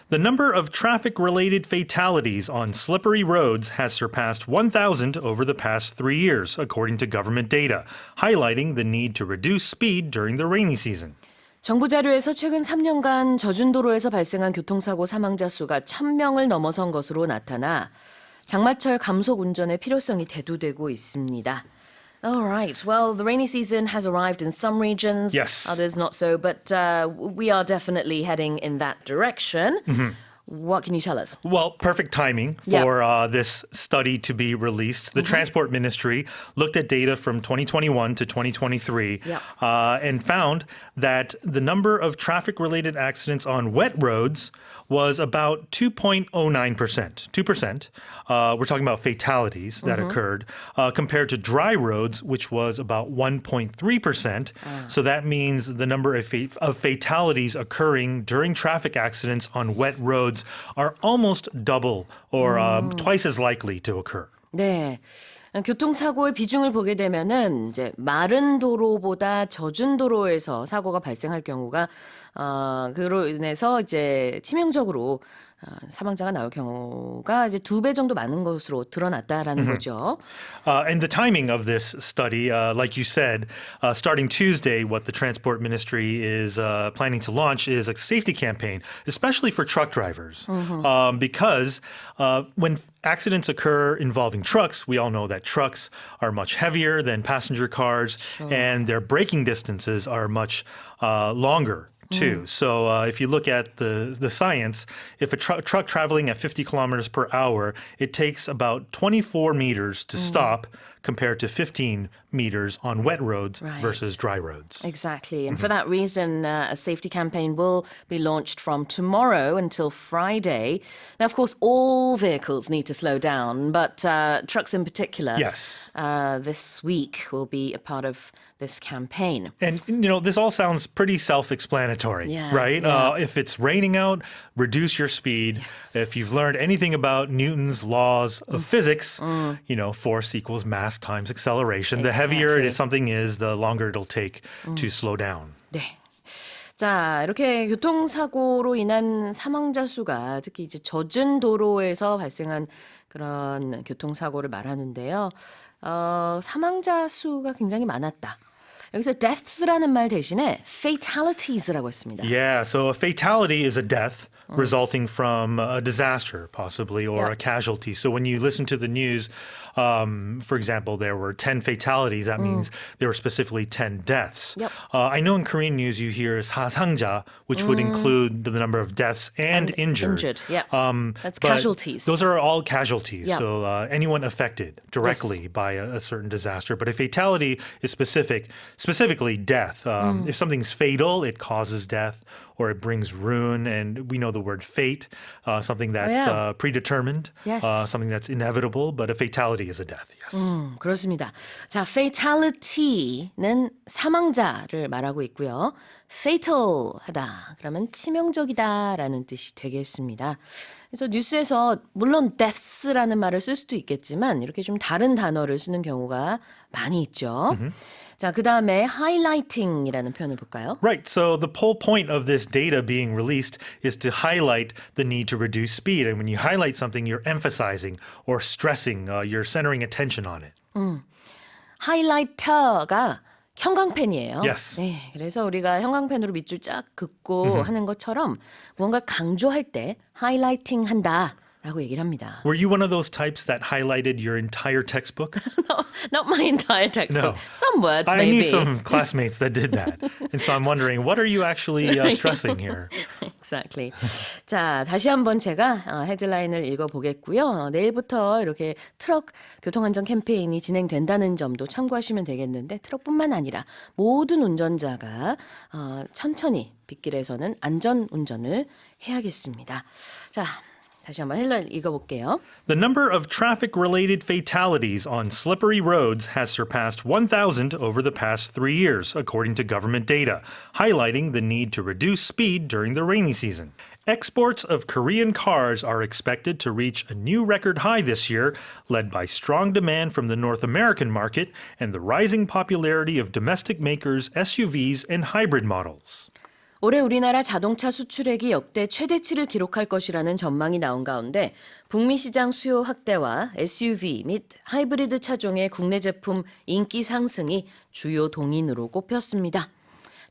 The number of traffic-related fatalities on slippery roads has surpassed 1,000 over the past 3 years, according to government data, highlighting the need to reduce speed during the rainy season. 정부 자료에서 최근 3년간 젖은 도로에서 발생한 교통사고 사망자 수가 1,000명을 넘어선 것으로 나타나 장마철 감속 운전의 필요성이 대두되고 있습니다. All right. Well, the rainy season has arrived in some regions, Yes. others not so, but we are definitely heading in that direction. What can you tell us? Well, perfect timing for this study to be released. The Transport Ministry looked at data from 2021 to 2023 and found that the number of traffic-related accidents on wet roads was about 2.09%. 2%. We're talking about fatalities that occurred compared to dry roads, which was about 1.3%. So that means the number of fatalities occurring during traffic accidents on wet roads are almost double or twice as likely to occur. 네. 교통사고의 비중을 보게 되면은 이제 마른 도로보다 젖은 도로에서 사고가 발생할 경우가 그로 인해서 이제 치명적으로 사망자가 나올 경우가 이제 2배 정도 많은 것으로 드러났다라는 거죠. And the timing of this study, like you said, starting Tuesday, what the Transport Ministry is planning to launch is a safety campaign, especially for truck drivers. Because when accidents occur involving trucks, we all know that trucks are much heavier than passenger cars, and their braking distances are much longer. Too. So if you look at the science, if a truck traveling at 50 kilometers per hour, it takes about 24 meters to stop compared to 15 meters on wet roads versus dry roads. Exactly. And for that reason, a safety campaign will be launched from tomorrow until Friday. Now, of course, all vehicles need to slow down, but trucks in particular, Yes. this week will be a part of this campaign. And, you know, this all sounds pretty self-explanatory, right? If it's raining out, reduce your speed. Yes. If you've learned anything about Newton's laws of physics, you know, force equals mass times acceleration. The heavier something is, the longer it'll take to slow down. 네. 자, 이렇게 교통사고로 인한 사망자 수가 특히 이제 젖은 도로에서 발생한 그런 교통사고를 말하는데요. 사망자 수가 굉장히 많았다. 여기서 deaths라는 말 대신에 fatalities라고 했습니다. Yeah, so a fatality is a death resulting from a disaster, possibly, or a casualty. So when you listen to the news, for example, there were 10 fatalities. That means there were specifically 10 deaths. Yep. I know in Korean news you hear 사상자, which would include the number of deaths and injured. That's But casualties. Those are all casualties. Yeah. So anyone affected directly by a certain disaster. But a fatality is specifically death. If something's fatal, it causes death or it brings ruin. And we know the word fate, something that's predetermined, Yes. something that's inevitable. But a fatality is a death, yes. 그렇습니다. 자, fatality는 사망자를 말하고 있고요. fatal하다. 그러면 치명적이다라는 뜻이 되겠습니다. 그래서 뉴스에서 물론 deaths라는 말을 쓸 수도 있겠지만 이렇게 좀 다른 단어를 쓰는 경우가 많이 있죠. 자, 그다음에 highlighting이라는 표현을 볼까요? Right. So the whole point of this data being released is to highlight the need to reduce speed. And when you highlight something, you're emphasizing or stressing, you're centering attention on it. 하이라이터가 형광펜이에요. Yes. 네, 그래서 우리가 형광펜으로 밑줄 쫙 긋고 하는 것처럼 무언가 강조할 때 하이라이팅 한다라고 얘기를 합니다. Were you one of those types that highlighted your entire textbook? Not my entire textbook. No. Some words I maybe. knew some classmates that did that. And so I'm wondering, what are you actually stressing here? Exactly. 자, 다시 한번 제가 헤드라인을 읽어보겠고요. 내일부터 이렇게 트럭 교통안전 캠페인이 진행된다는 점도 참고하시면 되겠는데 트럭뿐만 아니라 모든 운전자가 천천히 빗길에서는 안전 운전을 해야겠습니다. 자, 다시 한번 헤드라인 읽어볼게요. The number of traffic-related fatalities on slippery roads has surpassed 1,000 over the past 3 years, according to government data, highlighting the need to reduce speed during the rainy season. Exports of Korean cars are expected to reach a new record high this year, led by strong demand from the North American market and the rising popularity of domestic makers, SUVs, and hybrid models. 올해 우리나라 자동차 수출액이 역대 최대치를 기록할 것이라는 전망이 나온 가운데 북미 시장 수요 확대와 SUV 및 하이브리드 차종의 국내 제품 인기 상승이 주요 동인으로 꼽혔습니다.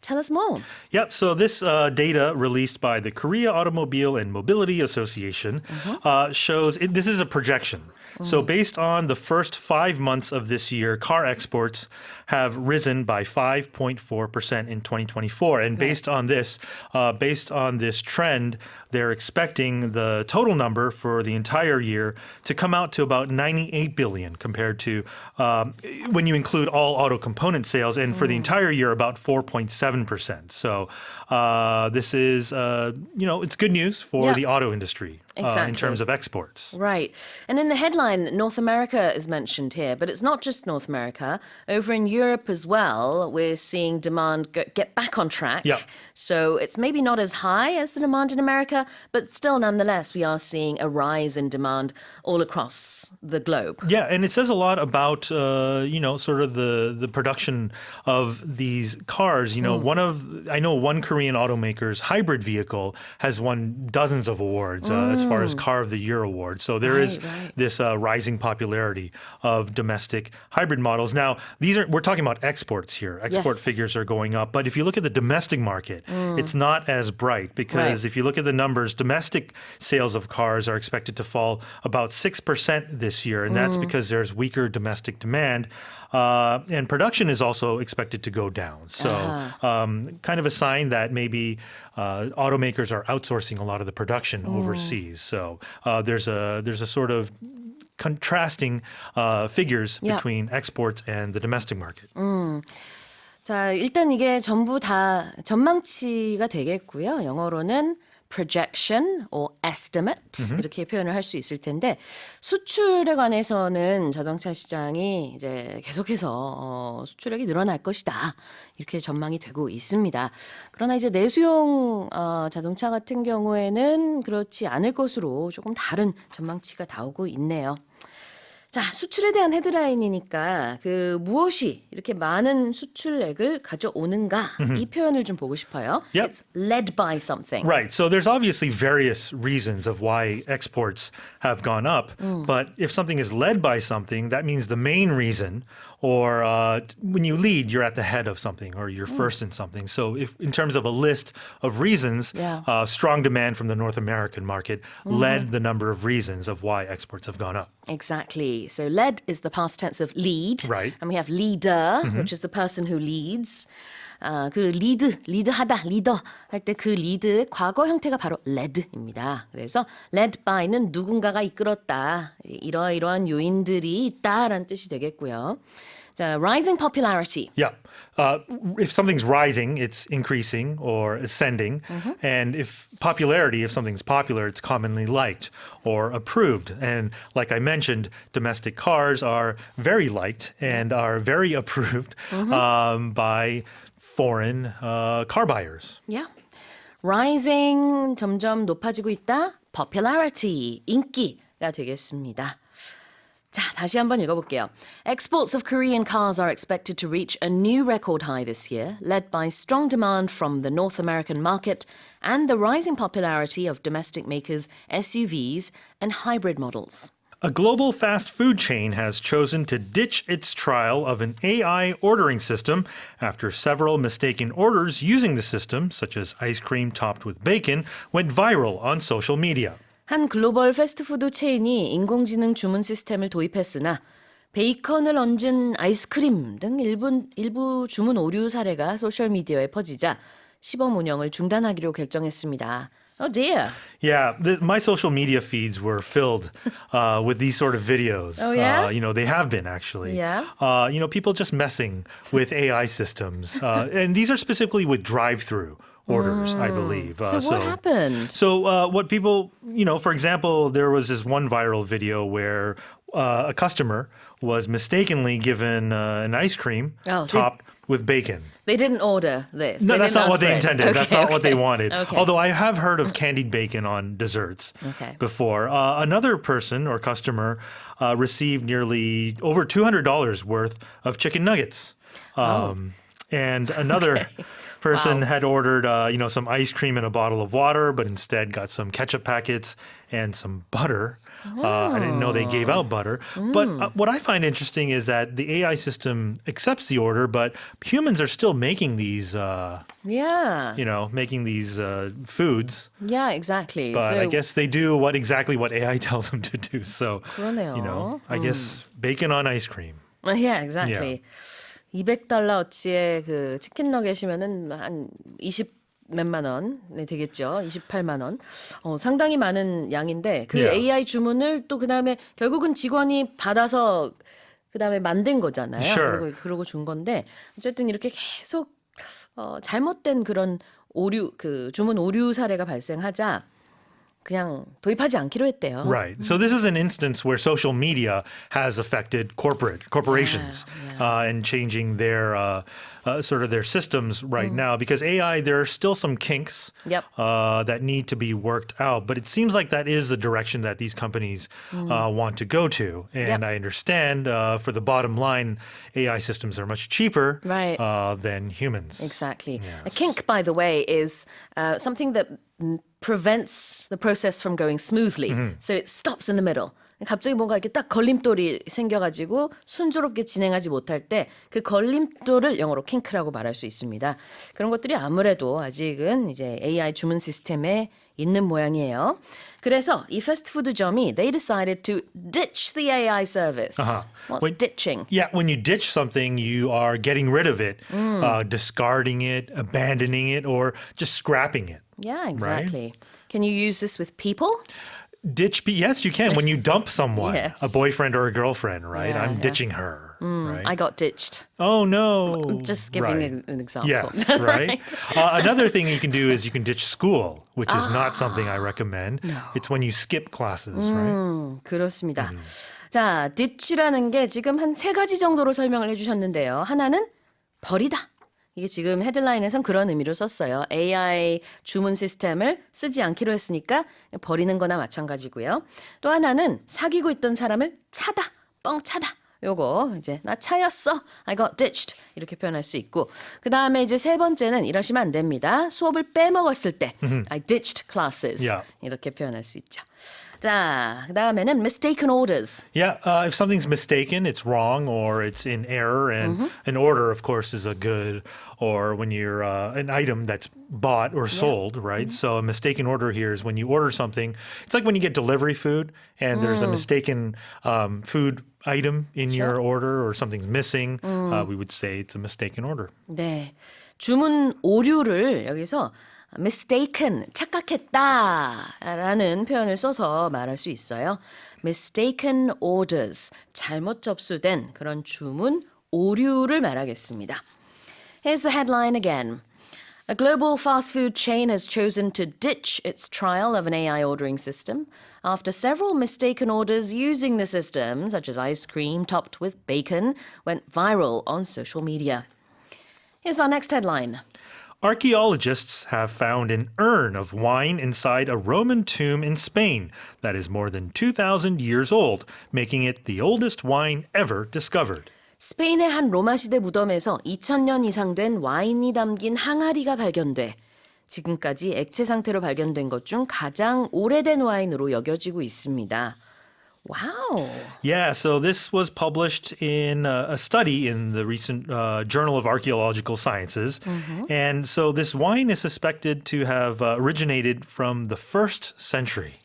Tell us more. Yep. So this data released by the Korea Automobile and Mobility Association shows this is a projection. So based on the first 5 months of this year, car exports have risen by 5.4% in 2024. And based on this trend, they're expecting the total number for the entire year to come out to about 98 billion compared to when you include all auto component sales, and for the entire year about 4.7%. So this is it's good news for Yeah. the auto industry in Exactly. terms of exports. Right. And in the headline, North America is mentioned here, but it's not just North America. Over in Europe as well, we're seeing demand get back on track. Yeah. So it's maybe not as high as the demand in America, but still, nonetheless, we are seeing a rise in demand all across the globe. Yeah, and it says a lot about sort of the production of these cars. I know one Korean automaker's hybrid vehicle has won dozens of awards as far as Car of the Year awards. So there is Right. this rising popularity of domestic hybrid models. Now, we're talking about exports here. Export Yes. figures are going up, but if you look at the domestic market, it's not as bright because Right. if you look at the numbers, domestic sales of cars are expected to fall about 6% this year, and that's because there's weaker domestic demand. And production is also expected to go down. So kind of a sign that maybe automakers are outsourcing a lot of the production overseas. So there's a sort of contrasting figures Yeah. between exports and the domestic market. 자, 일단 이게 전부 다 전망치가 되겠고요. 영어로는 projection or estimate 이렇게 표현을 할 수 있을 텐데 수출에 관해서는 자동차 시장이 이제 계속해서 수출액이 늘어날 것이다 이렇게 전망이 되고 있습니다. 그러나 이제 내수용 자동차 같은 경우에는 그렇지 않을 것으로 조금 다른 전망치가 나오고 있네요. 자, 수출에 대한 헤드라인이니까 그 무엇이 이렇게 많은 수출액을 가져오는가 이 표현을 좀 보고 싶어요. Yep. It's led by something. Right. So there's obviously various reasons of why exports have gone up. But if something is led by something, that means the main reason, or when you lead, you're at the head of something or you're first in something. So if in terms of a list of reasons, Yeah. strong demand from the North American market led the number of reasons of why exports have gone up. Exactly. So led is the past tense of lead. Right. And we have leader, which is the person who leads. 그 리드하다, 리더 할 때 그 리드의 과거 형태가 바로 led입니다. 그래서 led by는 누군가가 이끌었다. 이러이러한 요인들이 있다라는 뜻이 되겠고요. 자, rising popularity. Yeah. If something's rising, it's increasing or ascending. And if something's popular, it's commonly liked or approved. And like I mentioned, domestic cars are very liked and are very approved by foreign car buyers. Yeah. rising 점점 높아지고 있다. popularity 인기가 되겠습니다. 자, 다시 한번 읽어볼게요. Exports of Korean cars are expected to reach a new record high this year, led by strong demand from the North American market and the rising popularity of domestic makers, SUVs, and hybrid models. A global fast food chain has chosen to ditch its trial of an AI ordering system after several mistaken orders using the system, such as ice cream topped with bacon, went viral on social media. 한 글로벌 패스트푸드 체인이 인공지능 주문 시스템을 도입했으나 베이컨을 얹은 아이스크림 등 일부 주문 오류 사례가 소셜미디어에 퍼지자 시범 운영을 중단하기로 결정했습니다. Oh dear. Yeah, my social media feeds were filled with these sort of videos. Oh, yeah? They have been actually. Yeah? People just messing with AI systems. And these are specifically with drive-through orders, I believe. So what happened? So what people, for example, there was this one viral video where a customer was mistakenly given an ice cream Oh, topped with bacon. They didn't order this. No, They that's didn't not what ask they for it. intended. That's not what they Okay. wanted. Okay. Although I have heard of candied bacon on desserts Okay. before. Another person or customer received nearly over $200 worth of chicken nuggets. And another person Wow. had ordered, some ice cream and a bottle of water, but instead got some ketchup packets and some butter. I didn't know they gave out butter. But what I find interesting is that the AI system accepts the order, but humans are still making these, Yeah. making these foods. Yeah, exactly. But so I guess they do exactly what AI tells them to do. So, 그러네요. I guess bacon on ice cream. Yeah, exactly. 200달러어치의 그 치킨 너겟이면은 한 20 몇만 원이 되겠죠. 28만 원. 상당히 많은 양인데 그 Yeah. AI 주문을 또 그다음에 결국은 직원이 받아서 그다음에 만든 거잖아요. Sure. 그러고 준 건데 어쨌든 이렇게 계속 잘못된 그런 오류 그 주문 오류 사례가 발생하자 그냥 도입하지 않기로 했대요. Right. So this is an instance where social media has affected corporations and changing their sort of their systems right now because AI, there are still some kinks Yep. that need to be worked out. But it seems like that is the direction that these companies want to go to. And Yep. I understand for the bottom line, AI systems are much cheaper Right. than humans. Exactly. A kink, by the way, is something that prevents the process from going smoothly. So it stops in the middle. 갑자기 뭔가 이렇게 딱 걸림돌이 생겨가지고 순조롭게 진행하지 못할 때 그 걸림돌을 영어로 킹크라고 말할 수 있습니다. 그런 것들이 아무래도 아직은 이제 AI 주문 시스템에 있는 모양이에요. 그래서 이 패스트푸드점이 they decided to ditch the AI service. What's Wait. ditching? Yeah, when you ditch something, you are getting rid of it, discarding it, abandoning it, or just scrapping it. Yeah, exactly. Can you use this with people? Yes, you can. When you dump someone, Yes. a boyfriend or a girlfriend, right? Yeah, I'm yeah. ditching her, right? I got ditched. Oh, no. Just giving Right. an example. Yes, right. Another thing you can do is you can ditch school, which is not something I recommend. It's when you skip classes, right? 그렇습니다. 자, ditch라는 게 지금 한 세 가지 정도로 설명을 해주셨는데요. 하나는 버리다. 이게 지금 헤드라인에선 그런 의미로 썼어요. AI 주문 시스템을 쓰지 않기로 했으니까 버리는 거나 마찬가지고요. 또 하나는 사귀고 있던 사람을 차다, 뻥 차다. 요거 이제 나 차였어. I got ditched. 이렇게 표현할 수 있고. 그다음에 이제 세 번째는 이러시면 안 됩니다. 수업을 빼먹었을 때 I ditched classes. Yeah. 이렇게 표현할 수 있죠. 자, 그다음에는 mistaken orders. Yeah, if something's mistaken, it's wrong or it's in error. And an order, of course, is a good, or when you're an item that's bought or sold, right? So a mistaken order here is when you order something. It's like when you get delivery food and there's a mistaken food item in your order or something's missing. We would say it's a mistaken order. 네. 주문 오류를 여기서 mistaken, 착각했다라는 표현을 써서 말할 수 있어요. mistaken orders, 잘못 접수된 그런 주문 오류를 말하겠습니다. Here's the headline again. A global fast food chain has chosen to ditch its trial of an AI ordering system after several mistaken orders using the system, such as ice cream topped with bacon, went viral on social media. Here's our next headline. Archaeologists have found an urn of wine inside a Roman tomb in Spain that is more than 2,000 years old, making it the oldest wine ever discovered. 스페인의 한 로마 시대 무덤에서 2000년 이상 된 와인이 담긴 항아리가 발견돼 지금까지 액체 상태로 발견된 것 중 가장 오래된 와인으로 여겨지고 있습니다. Wow. Yeah, so this was published in a study in the recent Journal of Archaeological Sciences. And so this wine is suspected to have originated from the 1st century.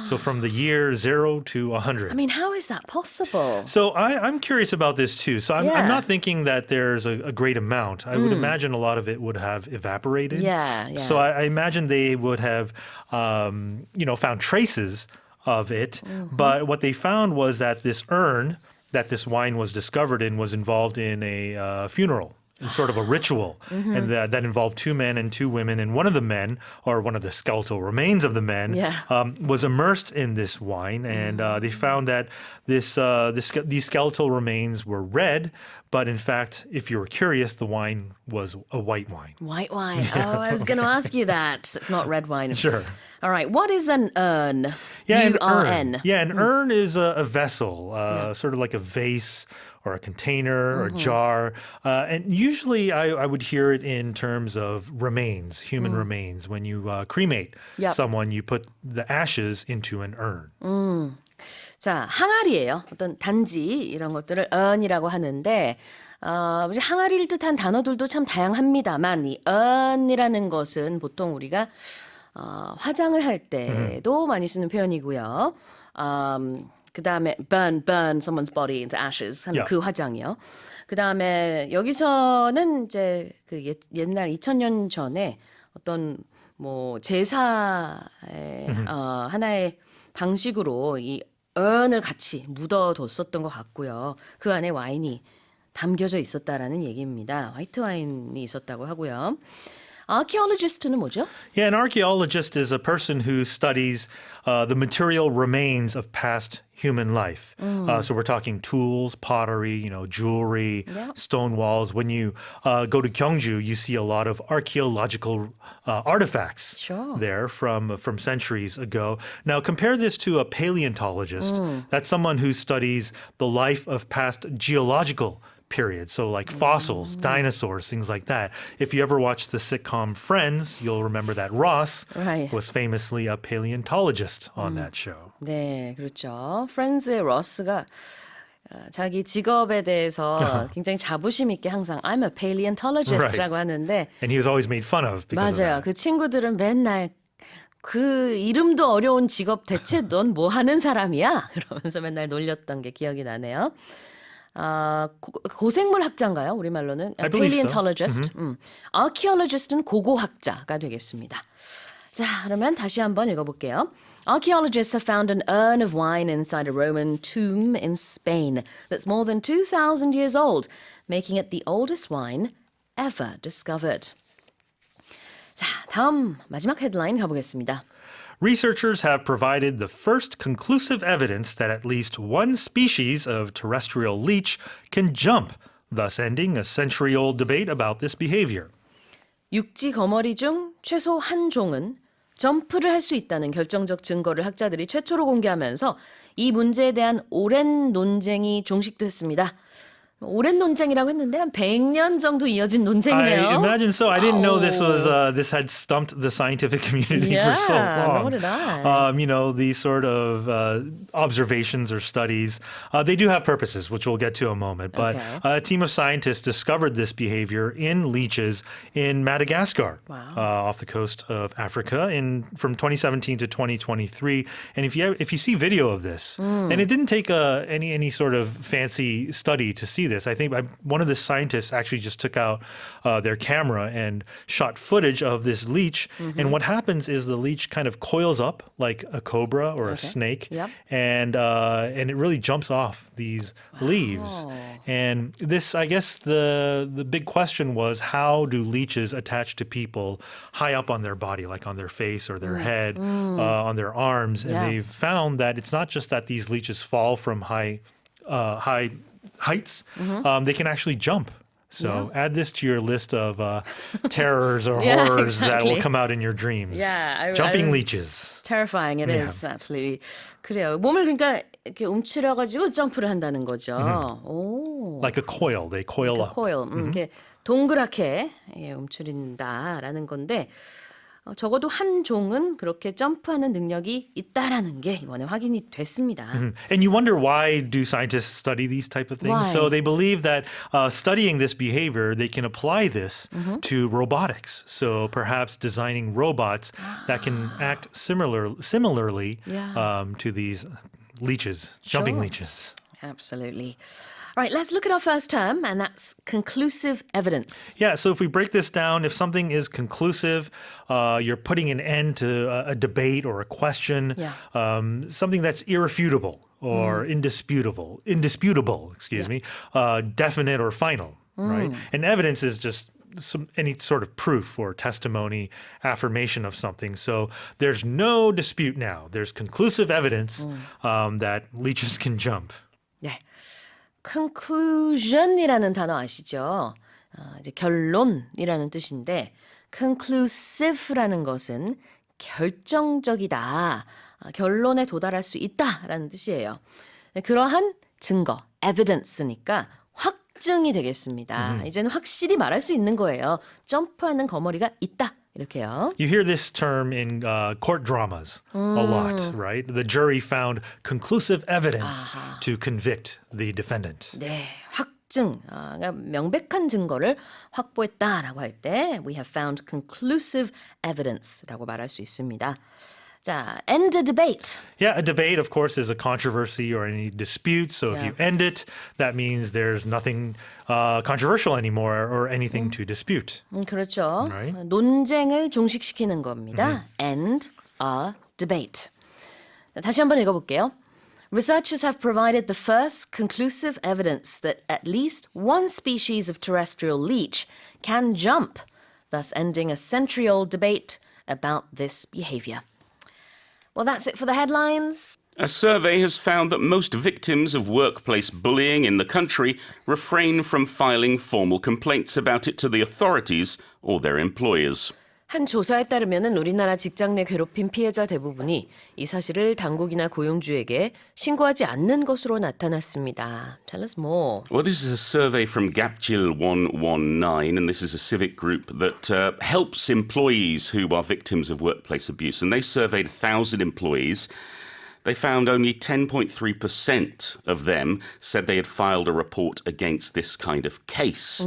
So from the year 0 to 100. I mean, how is that possible? So I'm curious about this too. So I'm Yeah. not thinking that there's a great amount. I would imagine a lot of it would have evaporated. Yeah. So I imagine they would have, found traces of it. But what they found was that this urn that this wine was discovered in was involved in a funeral. Sort of a ritual, and that involved two men and two women. And one of the men, or one of the skeletal remains of the men, was immersed in this wine. And they found that these skeletal remains were red, but in fact, if you were curious, the wine was a white wine. White wine. Oh, I was going to ask you that. So it's not red wine. Sure. All right. What is an urn? Yeah, an urn. urn. Yeah, an urn is a vessel, sort of like a vase or a container or a jar. And usually I would hear it in terms of remains, human remains. When you cremate Yep. someone, you put the ashes into an urn. 자, 항아리예요. 어떤 단지 이런 것들을 urn이라고 하는데 이제 항아리를 뜻한 단어들도 참 다양합니다만 이 urn이라는 것은 보통 우리가 화장을 할 때도 많이 쓰는 표현이고요. 그 다음에 burn someone's body into ashes 하는 Yeah. 그 화장이요. 그 다음에 여기서는 이제 그 옛날 2000년 전에 어떤 뭐 제사의 하나의 방식으로 이 urn을 같이 묻어뒀었던 것 같고요. 그 안에 와인이 담겨져 있었다라는 얘기입니다. 화이트 와인이 있었다고 하고요. Archaeologist는 뭐죠? Yeah, an archaeologist is a person who studies the material remains of past human life. So we're talking tools, pottery, jewelry, Yeah. stone walls. When you go to Gyeongju, you see a lot of archaeological artifacts Sure. there from centuries ago. Now compare this to a paleontologist. That's someone who studies the life of past geological periods. So like fossils, dinosaurs, things like that. If you ever watched the sitcom Friends, you'll remember that Ross Right. was famously a paleontologist on that show. 네, 그렇죠. 프렌즈의 러스가 자기 직업에 대해서 굉장히 자부심 있게 항상 I'm a paleontologist라고 하는데 And he was always made fun of because 맞아요. of that. 그 친구들은 맨날 그 이름도 어려운 직업 대체 넌 뭐 하는 사람이야? 그러면서 맨날 놀렸던 게 기억이 나네요. 고생물 학자인가요? 우리말로는 I believe so. paleontologist. archaeologist는 고고학자가 되겠습니다. 자, 그러면 다시 한번 읽어볼게요. Archaeologists have found an urn of wine inside a Roman tomb in Spain that's more than 2,000 years old, making it the oldest wine ever discovered. 자, 다음 마지막 헤드라인 가보겠습니다. Researchers have provided the first conclusive evidence that at least one species of terrestrial leech can jump, thus ending a century-old debate about this behavior. 육지 거머리 중 최소 한 종은 점프를 할 수 있다는 결정적 증거를 학자들이 최초로 공개하면서 이 문제에 대한 오랜 논쟁이 종식됐습니다. 오랜 논쟁이라고 했는데 한 100년 정도 이어진 논쟁이네요. I imagine so. I didn't know this was Oh. this had stumped the scientific community for so Yeah, long. nor did I. These sort of observations or studies, they do have purposes, which we'll get to in a moment. But Okay. a team of scientists discovered this behavior in leeches in Madagascar, Wow. off the coast of Africa, from 2017 to 2023. And if you see video of this, and it didn't take any sort of fancy study to see this. I think one of the scientists actually just took out their camera and shot footage of this leech. And what happens is the leech kind of coils up like a cobra or a snake, Yep. and it really jumps off these leaves. And this, I guess, the big question was, how do leeches attach to people high up on their body, like on their face or their head, on their arms? And Yeah. they've found that it's not just that these leeches fall from high heights, they can actually jump. So add this to your list of terrors or Yeah, horrors that will exactly. come out in your dreams. Yeah, Jumping I- leeches. Terrifying it is, absolutely. 그래요. 몸을 그러니까 이렇게 움츠려가지고 점프를 한다는 거죠. 오. Like a coil, they coil up. 코일, 이렇게 동그랗게 움츠린다라는 건데 적어도 한 종은 그렇게 점프하는 능력이 있다라는 게 이번에 확인이 됐습니다. And you wonder, why do scientists study these type of things? Why? So they believe that studying this behavior, they can apply this to robotics. So perhaps designing robots that can act similarly Yeah. to these leeches, jumping Sure. leeches. Absolutely. All right, let's look at our first term, and that's conclusive evidence. Yeah, so if we break this down, if something is conclusive, you're putting an end to a debate or a question, Yeah. something that's irrefutable or indisputable, definite or final, right? And evidence is just any sort of proof or testimony, affirmation of something. So there's no dispute now. There's conclusive evidence that leeches can jump. 네. conclusion이라는 단어 아시죠? 이제 결론이라는 뜻인데 conclusive라는 것은 결정적이다, 결론에 도달할 수 있다라는 뜻이에요. 그러한 증거, evidence니까 확증이 되겠습니다. 이제는 확실히 말할 수 있는 거예요. 점프하는 거머리가 있다. 이렇게요. You hear this term in court dramas a lot, right? The jury found conclusive evidence to convict the defendant. 네, 확증, 그러니까 명백한 증거를 확보했다라고 할 때 we have found conclusive evidence라고 말할 수 있습니다. 자, end a debate. Yeah, a debate, of course, is a controversy or any dispute. So if you end it, that means there's nothing controversial anymore or anything to dispute. 그렇죠. Right. 논쟁을 종식시키는 겁니다. End a debate. 다시 한번 읽어볼게요. Researchers have provided the first conclusive evidence that at least one species of terrestrial leech can jump, thus ending a century-old debate about this behavior. Well, that's it for the headlines. A survey has found that most victims of workplace bullying in the country refrain from filing formal complaints about it to the authorities or their employers. 한 조사에 따르면 우리나라 직장 내 괴롭힘 피해자 대부분이 이 사실을 당국이나 고용주에게 신고하지 않는 것으로 나타났습니다. Tell us more. Well, this is a survey from Gapgil 119, and this is a civic group that helps employees who are victims of workplace abuse. And they surveyed 1,000 employees. They found only 10.3% of them said they had filed a report against this kind of case.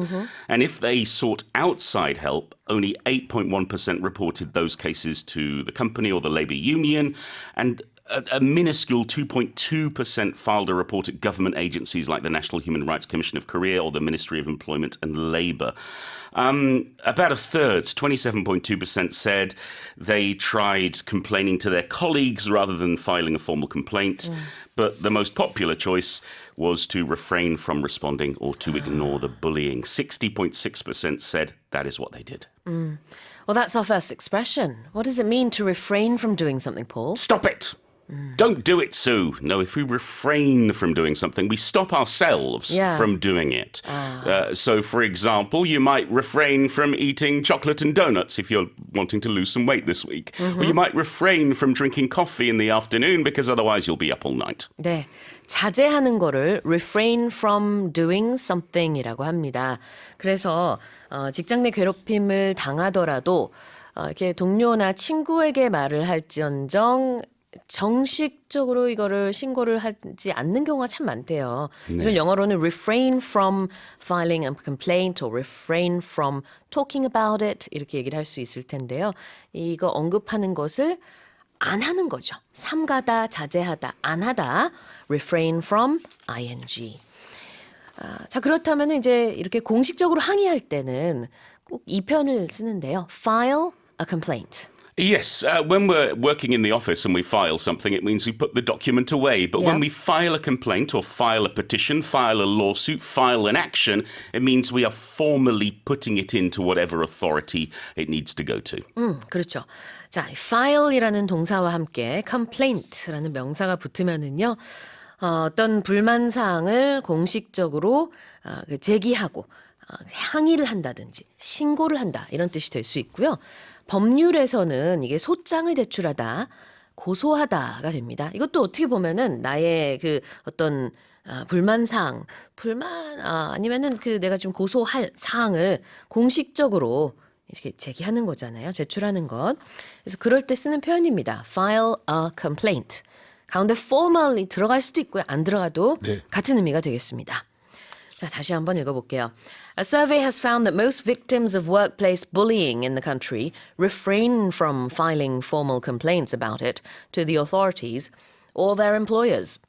And if they sought outside help, only 8.1% reported those cases to the company or the labour union, and a minuscule 2.2% filed a report at government agencies like the National Human Rights Commission of Korea or the Ministry of Employment and Labour. About a third, 27.2%, said they tried complaining to their colleagues rather than filing a formal complaint. But the most popular choice was to refrain from responding or to ignore the bullying. 60.6% said that is what they did. Well, that's our first expression. What does it mean to refrain from doing something, Paul? Stop it! Don't do it, Sue. No, if we refrain from doing something, we stop ourselves from doing it. So, for example, you might refrain from eating chocolate and donuts if you're wanting to lose some weight this week. Or you might refrain from drinking coffee in the afternoon because otherwise you'll be up all night. 네, 자제하는 거를 refrain from doing something이라고 합니다. 그래서 직장 내 괴롭힘을 당하더라도 이렇게 동료나 친구에게 말을 할지언정 정식적으로 이거를 신고를 하지 않는 경우가 참 많대요. 이걸 영어로는 refrain from filing a complaint or refrain from talking about it 이렇게 얘기를 할 수 있을 텐데요. 이거 언급하는 것을 안 하는 거죠. 삼가다, 자제하다, 안 하다. refrain from ing. 자, 그렇다면 이제 이렇게 공식적으로 항의할 때는 꼭 이 편을 쓰는데요. file a complaint. Yes, when we're working in the office and we file something, it means we put the document away. But when we file a complaint or file a petition, file a lawsuit, file an action, it means we are formally putting it into whatever authority it needs to go to. 그렇죠. 자, file이라는 동사와 함께 complaint라는 명사가 붙으면은요. 어떤 불만 사항을 공식적으로 제기하고 항의를 한다든지 신고를 한다 이런 뜻이 될 수 있고요. 법률에서는 이게 소장을 제출하다, 고소하다가 됩니다. 이것도 어떻게 보면은 나의 그 어떤 불만 사항, 아니면은 그 내가 지금 고소할 사항을 공식적으로 이렇게 제기하는 거잖아요. 제출하는 것. 그래서 그럴 때 쓰는 표현입니다. File a complaint. 가운데 formally 들어갈 수도 있고요. 안 들어가도 같은 의미가 되겠습니다. 자, 다시 한번 읽어볼게요. A survey has found that most victims of workplace bullying in the country refrain from filing formal complaints about it to the authorities or their employers.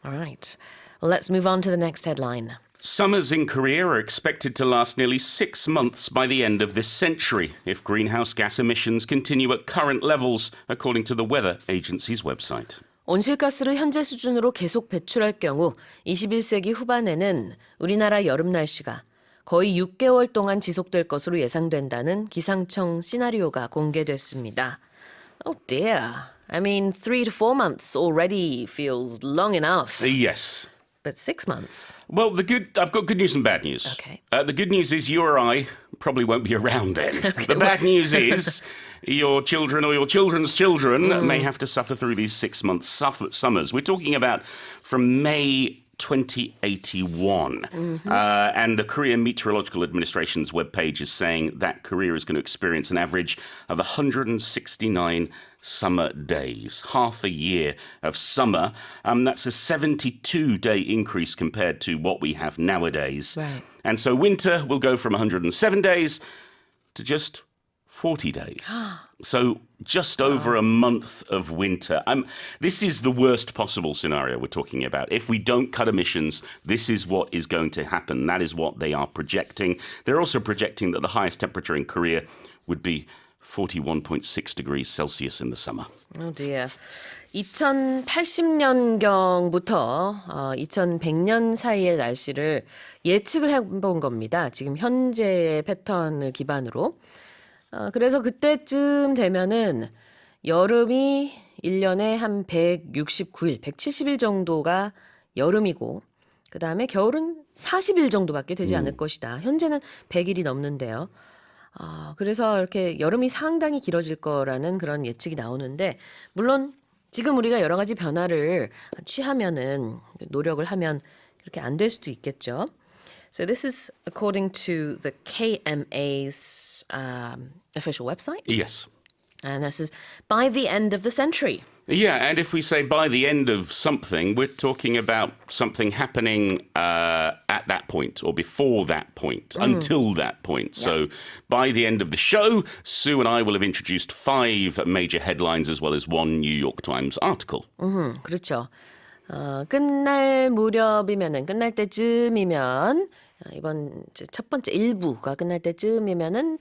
All right. Well, let's move on to the next headline. Summers in Korea are expected to last nearly 6 months by the end of this century if greenhouse gas emissions continue at current levels, according to the Weather Agency's website. 온실가스를 현재 수준으로 계속 배출할 경우 21세기 후반에는 우리나라 여름 날씨가 거의 6개월 동안 지속될 것으로 예상된다는 기상청 시나리오가 공개됐습니다. Oh dear. I mean, 3 to 4 months already feels long enough. Yes. But 6 months. Well, I've got good news and bad news. Okay. The good news is you or I probably won't be around then. The bad news is your children or your children's children may have to suffer through these 6-month summers. We're talking about from May 2081. And the Korean Meteorological Administration's webpage is saying that Korea is going to experience an average of 169 summer days, half a year of summer. That's a 72-day increase compared to what we have nowadays. Right. And so winter will go from 107 days to just 40 days. So just over a month of winter. This is the worst possible scenario we're talking about. If we don't cut emissions, this is what is going to happen. That is what they are projecting. They're also projecting that the highest temperature in Korea would be 41.6 degrees Celsius in the summer. Oh dear. 2080년경부터 2100년 사이의 날씨를 예측을 해본 겁니다. 지금 현재의 패턴을 기반으로. 그래서 그때쯤 되면은 여름이 1년에 한 169일, 170일 정도가 여름이고 그 다음에 겨울은 40일 정도밖에 되지 않을 것이다. 현재는 100일이 넘는데요. 그래서 이렇게 여름이 상당히 길어질 거라는 그런 예측이 나오는데 물론 지금 우리가 여러 가지 변화를 취하면은 노력을 하면 그렇게 안 될 수도 있겠죠. So this is according to the KMA's official website. Yes. And this is by the end of the century. Yeah, and if we say by the end of something, we're talking about something happening at that point or before that point, until that point. So by the end of the show, Sue and I will have introduced 5 major headlines as well as 1 New York Times article. 그렇죠. 끝날 무렵이면은 끝날 때쯤이면 이번 첫 번째 1부가 끝날 때쯤이면은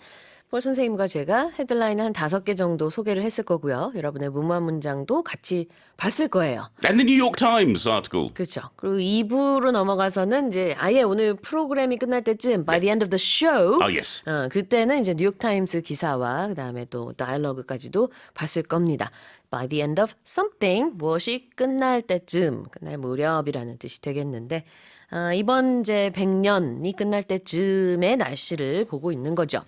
폴 선생님과 제가 헤드라인을 한 5개 정도 소개를 했을 거고요. 여러분의 무모한 문장도 같이 봤을 거예요. And the New York Times article. 그렇죠. 그리고 2부로 넘어가서는 이제 아예 오늘 프로그램이 끝날 때쯤 by the end of the show. Oh, yes. 그때는 이제 뉴욕 타임스 기사와 그다음에 또 다이얼로그까지도 봤을 겁니다. By the end of something 무엇이 끝날 때쯤, 끝날 무렵이라는 뜻이 되겠는데 이번 이제 100년이 끝날 때쯤의 날씨를 보고 있는 거죠.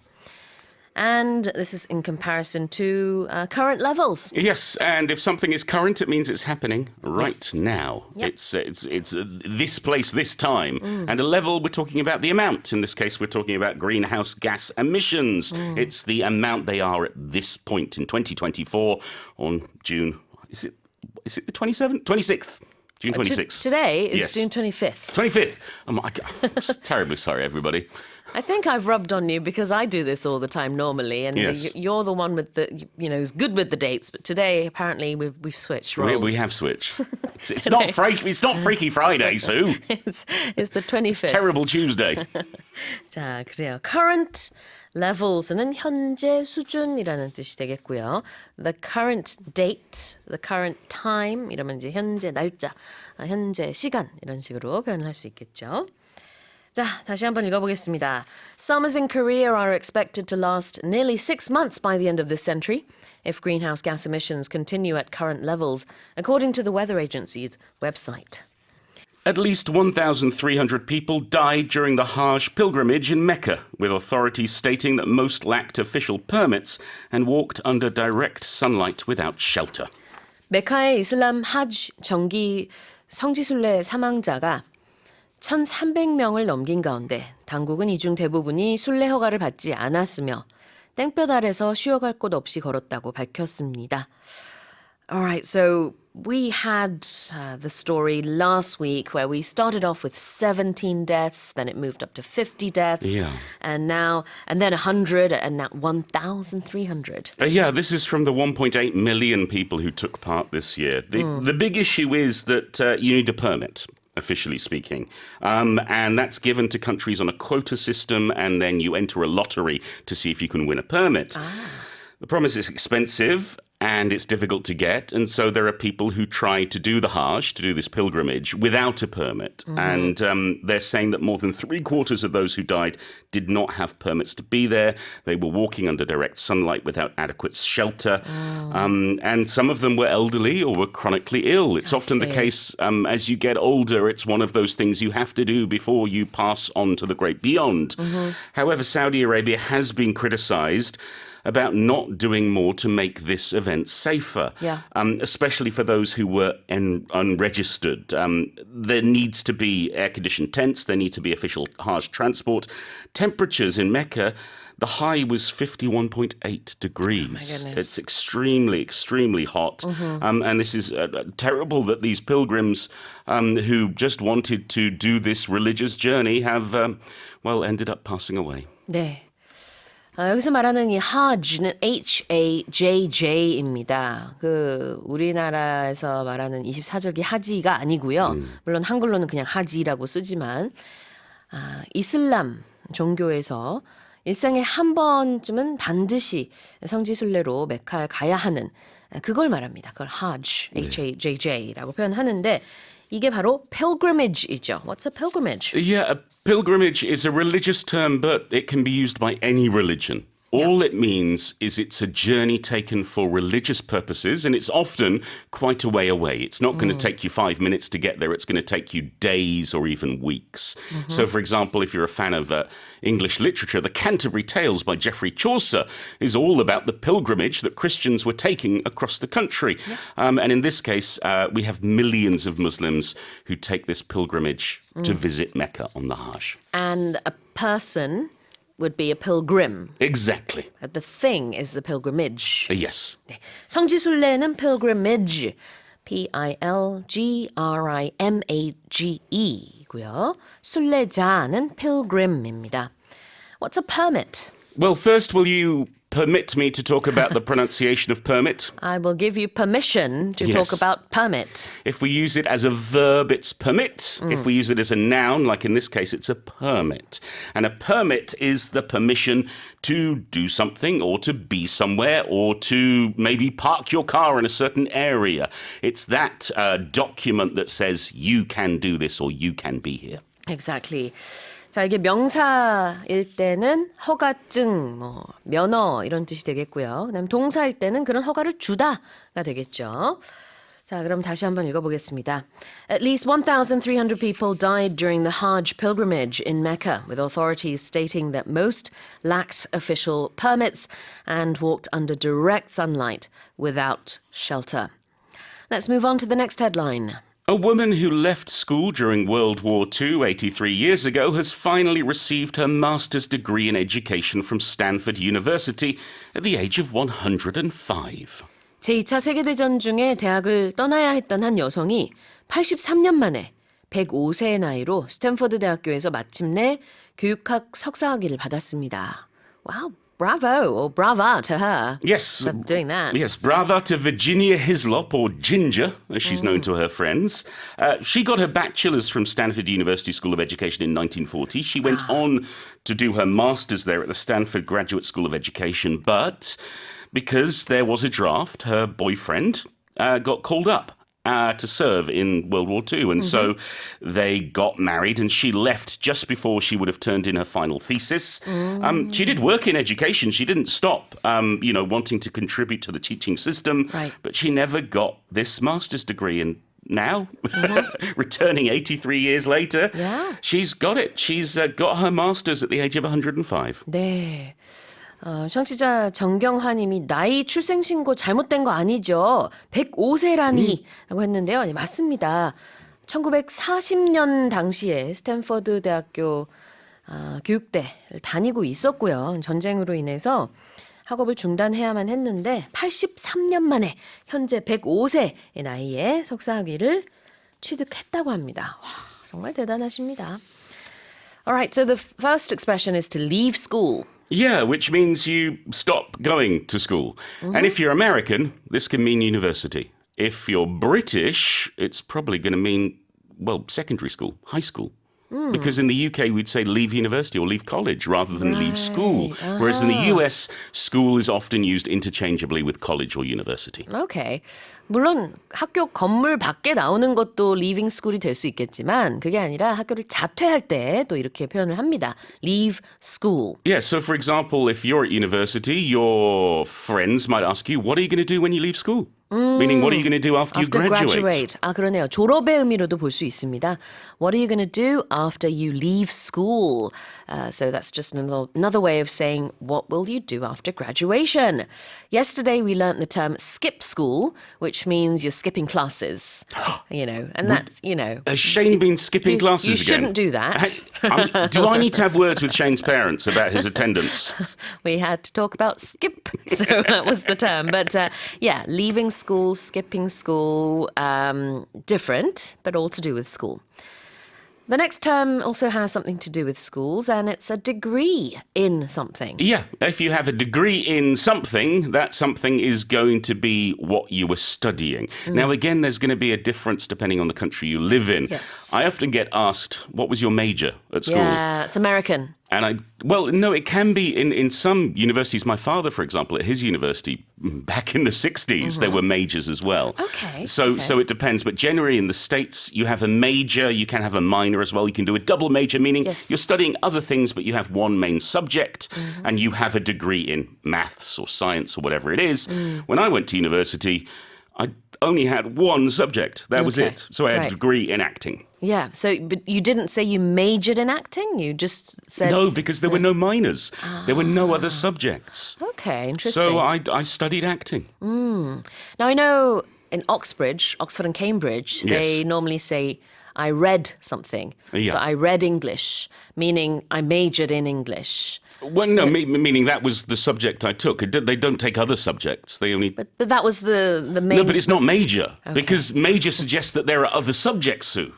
And this is in comparison to current levels. Yes, and if something is current, it means it's happening right now. Yep. It's this place, this time. And a level, we're talking about the amount. In this case, we're talking about greenhouse gas emissions. It's the amount they are at this point in 2024 on June. Is it the 27th? 26th. June 26th. Today is Yes. June 25th. 25th. I'm terribly sorry, everybody. I think I've rubbed on you because I do this all the time normally, and Yes. you're the one with the, who's good with the dates. But today, apparently, we've switched roles. We have switched. It's not Freaky Friday, Sue. it's the 25th. Terrible Tuesday. 자, 그래요. Current levels는 현재 수준이라는 뜻이 되겠고요. The current date, the current time 이러면 이제 현재 날짜, 현재 시간 이런 식으로 표현할 수 있겠죠. 자, 다시 한번 읽어보겠습니다. Summers in Korea are expected to last nearly 6 months by the end of this century if greenhouse gas emissions continue at current levels, according to the weather agency's website. At least 1,300 people died during the Hajj pilgrimage in Mecca, with authorities stating that most lacked official permits and walked under direct sunlight without shelter. 메카의 이슬람 하지 정기 성지순례 사망자가 1,300명을 넘긴 가운데 당국은 이 중 대부분이 순례 허가를 받지 않았으며 땡볕 아래서 쉬어갈 곳 없이 걸었다고 밝혔습니다. Alright, so we had the story last week where we started off with 17 deaths, then it moved up to 50 deaths, Yeah. and then 100, and now 1,300. Yeah, this is from the 1.8 million people who took part this year. The big issue is that you need a permit, officially speaking. And that's given to countries on a quota system, and then you enter a lottery to see if you can win a permit. The problem is it's expensive. and it's difficult to get. And so there are people who try to do the Hajj, to do this pilgrimage, without a permit. And they're saying that more than 3/4 of those who died did not have permits to be there. They were walking under direct sunlight without adequate shelter. And some of them were elderly or were chronically ill. It's often the case as you get older, it's one of those things you have to do before you pass on to the great beyond. However, Saudi Arabia has been criticized about not doing more to make this event safer, especially for those who were unregistered. There needs to be air-conditioned tents. There need to be official Hajj transport. Temperatures in Mecca, the high was 51.8 degrees. Oh my goodness. It's extremely, extremely hot. And this is terrible that these pilgrims who just wanted to do this religious journey have, ended up passing away. 네. 여기서 말하는 이 Hajj는 Hajj입니다. 우리나라에서 말하는 24절기 하지가 아니고요. 물론 한글로는 그냥 하지라고 쓰지만 이슬람 종교에서 일생에 한 번쯤은 반드시 성지순례로 메카에 가야 하는 그걸 말합니다. 그걸 Hajj, H-A-J-J라고 표현하는데 이게 바로 pilgrimage이죠. What's a pilgrimage? Yeah, a pilgrimage is a religious term, but it can be used by any religion. All it means is it's a journey taken for religious purposes, and it's often quite a way away. It's not going to take you 5 minutes to get there. It's going to take you days or even weeks. So, for example, if you're a fan of English literature, the Canterbury Tales by Geoffrey Chaucer is all about the pilgrimage that Christians were taking across the country. And in this case, we have millions of Muslims who take this pilgrimage to visit Mecca on the Hajj. And a person would be a pilgrim. Exactly. The thing is the pilgrimage. Yes. 네. 성지순례는 pilgrimage, P-I-L-G-R-I-M-A-G-E고요. 순례자는 pilgrim입니다. What's a permit? Well, first, will you permit me to talk about the pronunciation of permit? I will give you permission to talk Yes. about permit. If we use it as a verb, it's permit. If we use it as a noun, like in this case, it's a permit. And a permit is the permission to do something or to be somewhere or to maybe park your car in a certain area. It's that document that says you can do this or you can be here. Exactly. 자, 이게 명사일 때는 허가증, 면허 이런 뜻이 되겠고요. 그다음에 동사일 때는 그런 허가를 주다가 되겠죠. 자, 그럼 다시 한번 읽어보겠습니다. At least 1,300 people died during the Hajj pilgrimage in Mecca, with authorities stating that most lacked official permits and walked under direct sunlight without shelter. Let's move on to the next headline. A woman who left school during World War II 83 years ago has finally received her master's degree in education from Stanford University at the age of 105. 제2차 세계대전 중에 대학을 떠나야 했던 한 여성이 83년 만에 105세의 나이로 스탠퍼드 대학교에서 마침내 교육학 석사학위를 받았습니다. Wow, bravo or brava to her. Yes. For doing that. Yes, brava to Virginia Hislop, or Ginger, as she's known to her friends. She got her bachelor's from Stanford University School of Education in 1940. She went on to do her master's there at the Stanford Graduate School of Education, but because there was a draft, her boyfriend got called up to serve in World War II. And so they got married, and she left just before she would have turned in her final thesis. She did work in education. She didn't stop, wanting to contribute to the teaching system. Right. But she never got this master's degree. And now, returning 83 years later, Yeah. she's got it. She's got her master's at the age of 105. 네. 청취자 정경화님이 나이 출생신고 잘못된 거 아니죠? 105세라니 라고 했는데요. 네, 맞습니다. 1940년 당시에 스탠퍼드 대학교 교육대를 다니고 있었고요. 전쟁으로 인해서 학업을 중단해야만 했는데 83년 만에 현재 105세의 나이에 석사학위를 취득했다고 합니다. 와, 정말 대단하십니다. Alright, so the first expression is to leave school. Yeah, which means you stop going to school. And if you're American, this can mean university. If you're British, it's probably going to mean, secondary school, high school. Because in the UK, we'd say leave university or leave college rather than leave school. Whereas in the US, school is often used interchangeably with college or university. Okay. 물론 학교 건물 밖에 나오는 것도 leaving school이 될 수 있겠지만 그게 아니라 학교를 자퇴할 때 또 이렇게 표현을 합니다. leave school. Yeah, so for example, if you're at university, your friends might ask you, what are you going to do when you leave school? Meaning, what are you going to do after you graduate? 아, 그러네요. 졸업의 의미로도 볼 수 있습니다. What are you going to do after you leave school? So that's just another way of saying, what will you do after graduation? Yesterday, we learnt the term skip school, which means you're skipping classes. And that's, Has Shane been skipping classes you again? shouldn't do that. Do I need to have words with Shane's parents about his attendance? We had to talk about skip, so that was the term. But yeah, leaving school, skipping school, different, but all to do with school. The next term also has something to do with schools, and it's a degree in something. Yeah, if you have a degree in something, that something is going to be what you were studying. Now, again, there's going to be a difference depending on the country you live in. Yes. I often get asked, what was your major at school? Yeah, it's American. And no, it can be in some universities. My father, for example, at his university, back in the 60s, there were majors as well. Okay. So it depends. But generally in the States, you have a major, you can have a minor as well. You can do a double major, meaning Yes. you're studying other things, but you have one main subject and you have a degree in maths or science or whatever it is. When I went to university, I only had one subject. That was Okay. it. So I had a Right. degree in acting. Yeah, so but you didn't say you majored in acting. You just said No, because there were no minors. There were no other subjects. Okay, interesting. So I studied acting. Now I know in Oxford and Cambridge, they Yes. normally say I read something. Yeah. So I read English, meaning I majored in English. Well, no, meaning that was the subject I took. They don't take other subjects. They only. But that was the main. No, but it's not major because major suggests that there are other subjects, Sue.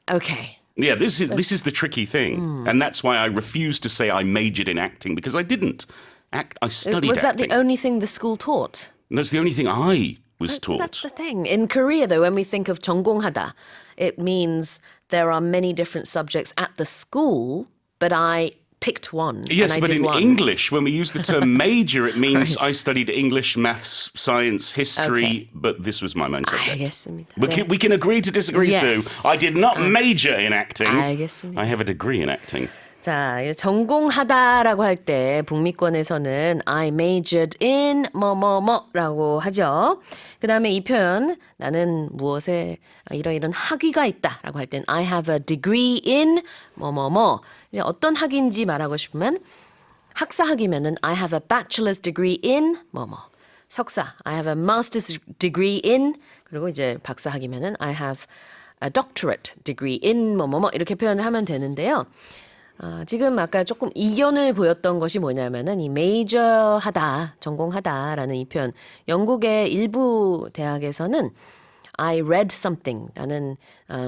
Okay. Yeah, this is the tricky thing, and that's why I refuse to say I majored in acting because I didn't. I studied Was that acting. the only thing the school taught? And that's the only thing I was taught. That's the thing. In Korea, though, when we think of 전공하다, it means there are many different subjects at the school, but I picked one. Yes, and I but did in one. English, when we use the term major, it means Right. I studied English, maths, science, history, Okay. but this was my main subject. 알겠습니다. We can agree to disagree, Yes. Sue. I did not major in acting. 알겠습니다. I have a degree in acting. 자, 이제 전공하다라고 할 때 북미권에서는 I majored in 뭐뭐뭐라고 하죠. 그 다음에 이 표현 나는 무엇에 이러이런 학위가 있다라고 할 땐 I have a degree in 뭐뭐뭐. 이제 어떤 학위인지 말하고 싶으면 학사 학위면은 I have a bachelor's degree in 뭐뭐. 석사 I have a master's degree in 그리고 이제 박사 학위면은 I have a doctorate degree in 뭐뭐뭐 이렇게 표현을 하면 되는데요. 지금 아까 조금 이견을 보였던 것이 뭐냐면은 이 메이저하다, 전공하다라는 이 표현. 영국의 일부 대학에서는 I read something. 나는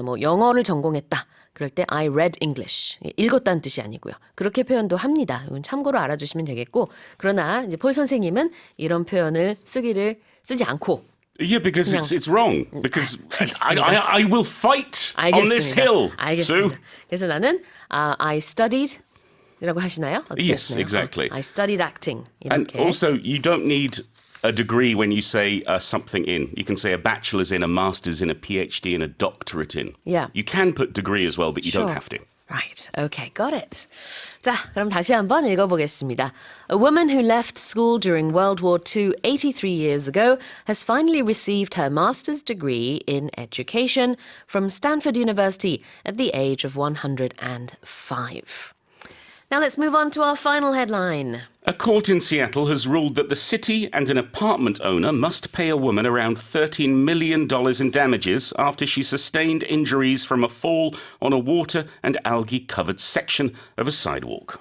뭐 영어를 전공했다. 그럴 때 I read English. 읽었다는 뜻이 아니고요. 그렇게 표현도 합니다. 이건 참고로 알아두시면 되겠고. 그러나 이제 폴 선생님은 이런 표현을 쓰지 않고 Yeah, because it's wrong. Because 알겠습니다. I will fight on this hill, Sue. 알겠습니다. 그래서 나는 I studied 이라고 하시나요? 어떻게 Yes, 하시나요? exactly. I studied acting. And 이렇게. also, you don't need a degree when you say something in. You can say a bachelor's in, a master's in, a PhD in, a doctorate in. Yeah. You can put degree as well, but you don't Sure. have to. Right. Okay. Got it. 자, 그럼 다시 한번 읽어보겠습니다. A woman who left school during World War II 83 years ago has finally received her master's degree in education from Stanford University at the age of 105. Now let's move on to our final headline. A court in Seattle has ruled that the city and an apartment owner must pay a woman around $13 million in damages after she sustained injuries from a fall on a water and algae-covered section of a sidewalk.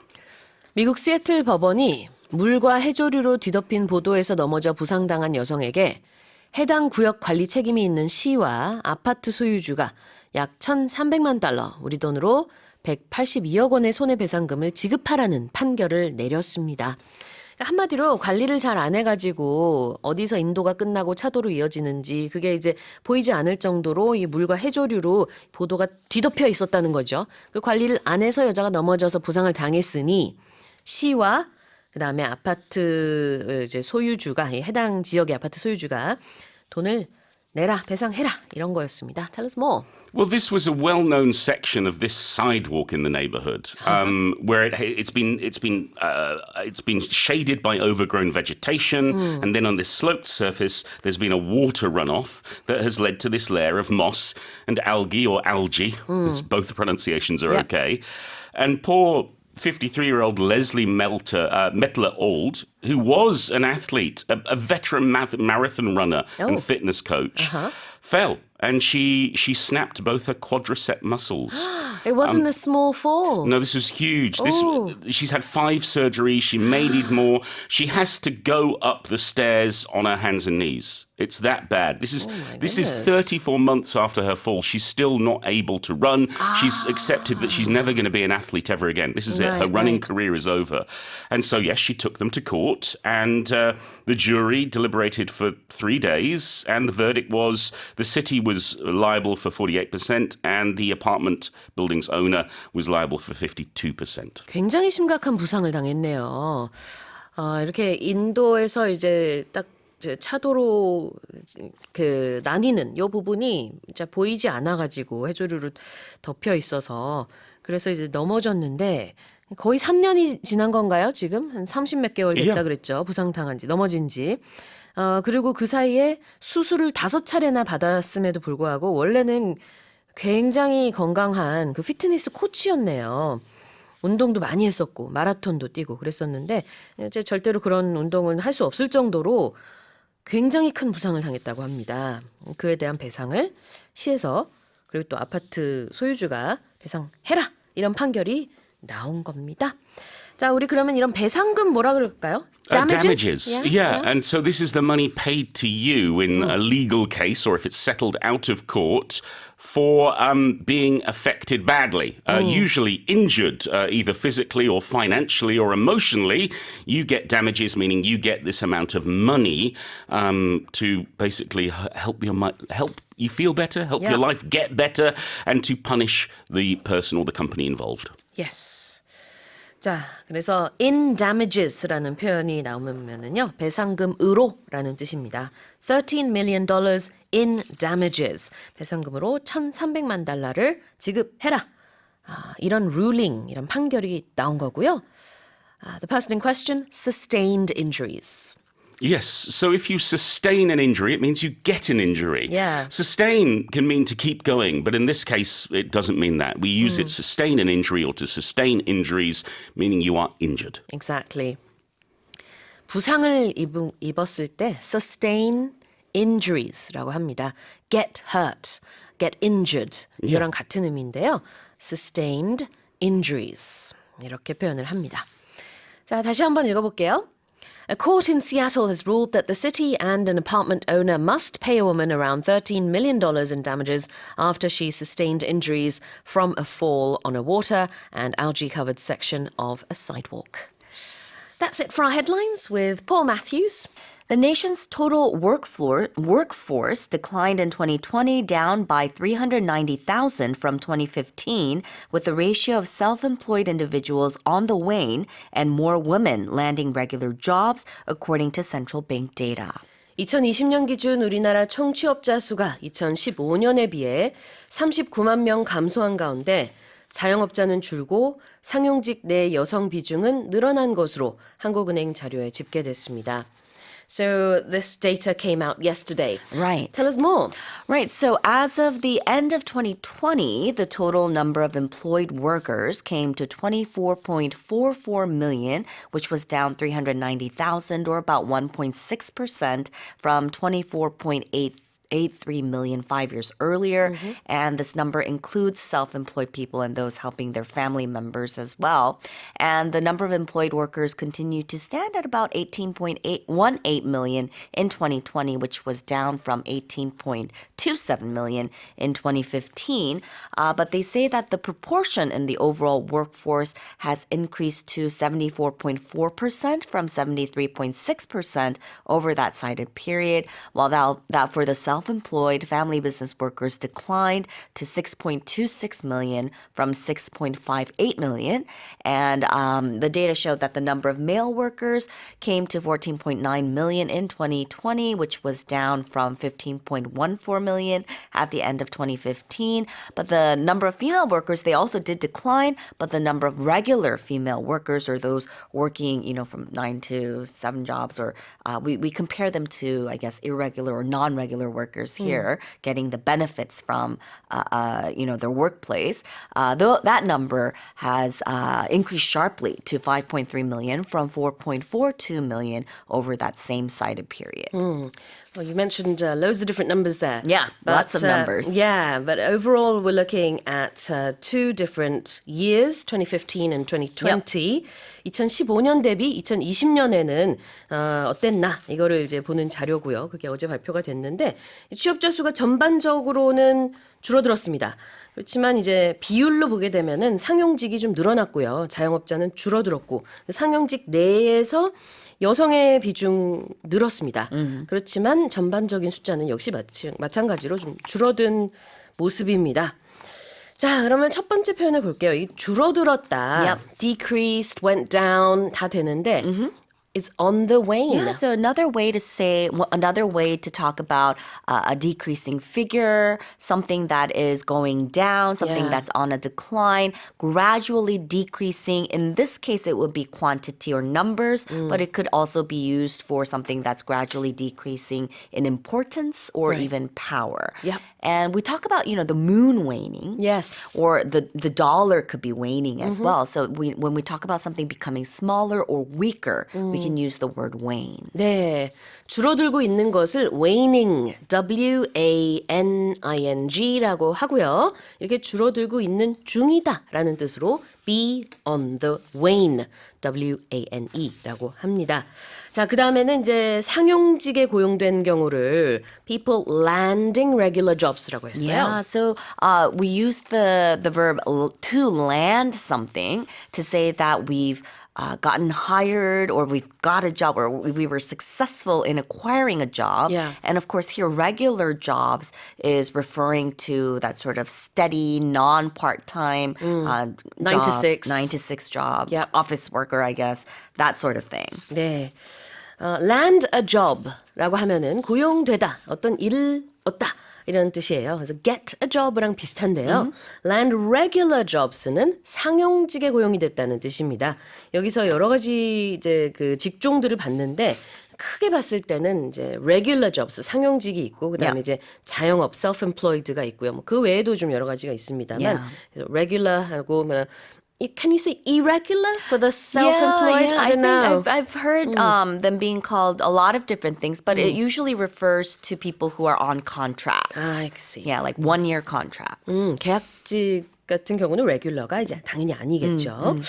미국 시애틀 법원이 물과 해조류로 뒤덮인 보도에서 넘어져 부상당한 여성에게 해당 구역 관리 책임이 있는 시와 아파트 소유주가 약 1,300만 달러, 우리 돈으로 182억 원의 손해배상금을 지급하라는 판결을 내렸습니다. 그러니까 한마디로 관리를 잘 안 해가지고 어디서 인도가 끝나고 차도로 이어지는지 그게 이제 보이지 않을 정도로 이 물과 해조류로 보도가 뒤덮여 있었다는 거죠. 그 관리를 안 해서 여자가 넘어져서 부상을 당했으니 시와 그다음에 아파트 이제 소유주가 이 해당 지역의 아파트 소유주가 돈을 내라 배상해라 이런 거였습니다. Tell us more. Well, this was a well-known section of this sidewalk in the neighborhood, where it's been shaded by overgrown vegetation, and then on this sloped surface, there's been a water runoff that has led to this layer of moss and algae or algae. Both pronunciations are Yep. okay. And poor 53-year-old Leslie Mettler-Old, who was an athlete, a veteran marathon runner and fitness coach, fell. And she snapped both her quadricep muscles. It wasn't a small fall. No, this was huge. Oh. She's had 5 surgeries. She may need more. She has to go up the stairs on her hands and knees. It's that bad. This is goodness. 34 months after her fall. She's still not able to run. She's accepted that she's never going to be an athlete ever again. This is it. Her running career is over. And so, yes, she took them to court. And the jury deliberated for 3 days. And the verdict was the city was liable for 48% and the apartment building's owner was liable for 52%. 굉장히 심각한 부상을 당했네요. 이렇게 인도에서 이제 딱 이제 차도로 그 나뉘는 요 부분이 진짜 보이지 않아가지고 해조류로 덮여 있어서 그래서 이제 넘어졌는데 거의 3년이 지난 건가요? 지금 한 30몇 개월 됐다 Yeah. 그랬죠. 부상당한 지 넘어진 지. 그리고 그 사이에 수술을 5차례나 받았음에도 불구하고 원래는 굉장히 건강한 그 피트니스 코치였네요. 운동도 많이 했었고 마라톤도 뛰고 그랬었는데 이제 절대로 그런 운동은 할 수 없을 정도로 굉장히 큰 부상을 당했다고 합니다. 그에 대한 배상을 시에서 그리고 또 아파트 소유주가 배상해라 이런 판결이 나온 겁니다. 자, 우리 그러면 이런 배상금 뭐라 그럴까요? Damages. Yeah. And so this is the money paid to you in a legal case or if it's settled out of court for being affected badly, usually injured, either physically or financially or emotionally. You get damages, meaning you get this amount of money to basically help you feel better, help your life get better, and to punish the person or the company involved. Yes. 자, 그래서 in damages라는 표현이 나오면은요, 배상금으로라는 뜻입니다. $13 million in damages. 배상금으로 1,300만 달러를 지급해라. 이런 ruling, 이런 판결이 나온 거고요. The person in question, sustained injuries. Yes. So if you sustain an injury, it means you get an injury. Yeah. Sustain can mean to keep going, but in this case, it doesn't mean that. We use it sustain an injury or to sustain injuries, meaning you are injured. Exactly. 부상을 입었을 때 sustain injuries라고 합니다. Get hurt, get injured 이거랑 같은 의미인데요. Sustained injuries 이렇게 표현을 합니다. 자, 다시 한번 읽어볼게요. A court in Seattle has ruled that the city and an apartment owner must pay a woman around $13 million in damages after she sustained injuries from a fall on a water and algae-covered section of a sidewalk. That's it for our headlines with Paul Matthews. The nation's total workforce declined in 2020, down by 390,000 from 2015, with the ratio of self-employed individuals on the wane and more women landing regular jobs, according to central bank data. 2020년 기준 우리나라 총 취업자 수가 2015년에 비해 39만 명 감소한 가운데 자영업자는 줄고 상용직 내 여성 비중은 늘어난 것으로 한국은행 자료에 집계됐습니다. So this data came out yesterday. Right. Tell us more. Right. So as of the end of 2020, the total number of employed workers came to 24.44 million, which was down 390,000 or about 1.6% from 24.83 1.83 million 5 years earlier. And this number includes self-employed people and those helping their family members as well. And the number of employed workers continued to stand at about 18.818 million in 2020, which was down from 18.27 million in 2015. But they say that the proportion in the overall workforce has increased to 74.4% from 73.6% over that cited period, while that for the self-employed family business workers declined to 6.26 million from 6.58 million. And the data showed that the number of male workers came to 14.9 million in 2020, which was down from 15.14 million at the end of 2015. But the number of female workers, they also did decline, but the number of regular female workers, or those working, from 9 to 7 jobs, or we compare them to, I guess, irregular or non-regular workers here, getting the benefits from, their workplace. Though that number has increased sharply to 5.3 million from 4.42 million over that same cited period. Well, you mentioned loads of different numbers there. Yeah, lots of numbers. Yeah, but overall we're looking at two different years, 2015 and 2020. 2015년 대비 2020년에는 어땠나 이거를 이제 보는 자료고요. 그게 어제 발표가 됐는데 취업자 수가 전반적으로는 줄어들었습니다. 그렇지만 이제 비율로 보게 되면은 상용직이 좀 늘어났고요. 자영업자는 줄어들었고 상용직 내에서 여성의 비중 늘었습니다. 그렇지만 전반적인 숫자는 역시 마찬가지로 좀 줄어든 모습입니다. 자, 그러면 첫 번째 표현을 볼게요. 이 줄어들었다, decreased, went down 다 되는데 it's on the wane. Yeah, so another way to talk about a decreasing figure, something that is going down, something that's on a decline, gradually decreasing. In this case, it would be quantity or numbers, but it could also be used for something that's gradually decreasing in importance or even power. Yep. And we talk about, the moon waning. Yes. Or the dollar could be waning as well. So when we talk about something becoming smaller or weaker, we can use the word wane. 네, 줄어들고 있는 것을 waning, W-A-N-I-N-G라고 하고요. 이렇게 줄어들고 있는 중이다라는 뜻으로 be on the wane, W-A-N-E라고 합니다. 자, 그 다음에는 이제 상용직에 고용된 경우를 people landing regular jobs라고 했어요. Yeah, so we use the verb to land something to say that we've gotten hired or we've got a job or we were successful in acquiring a job. Yeah. And of course here regular jobs is referring to that sort of steady, non-part-time 9 to 6. 9 to 6 job, Yep. office worker, I guess, that sort of thing. 네. land a job라고 하면은 고용되다, 어떤 일을 얻다 이런 뜻이에요. 그래서 get a job랑 비슷한데요. land regular jobs는 상용직에 고용이 됐다는 뜻입니다. 여기서 여러 가지 이제 그 직종들을 봤는데 크게 봤을 때는 이제 regular jobs 상용직이 있고 그다음에 이제 자영업 self-employed가 있고요. 뭐 그 외에도 좀 여러 가지가 있습니다만 그래서 regular하고 뭐 can you say irregular for the self-employed? Yeah, I don't know. think I've heard them being called a lot of different things, but it usually refers to people who are on contracts. I see. Yeah, like 1-year contracts. 계약직 같은 경우는 regular가 이제 당연히 아니겠죠.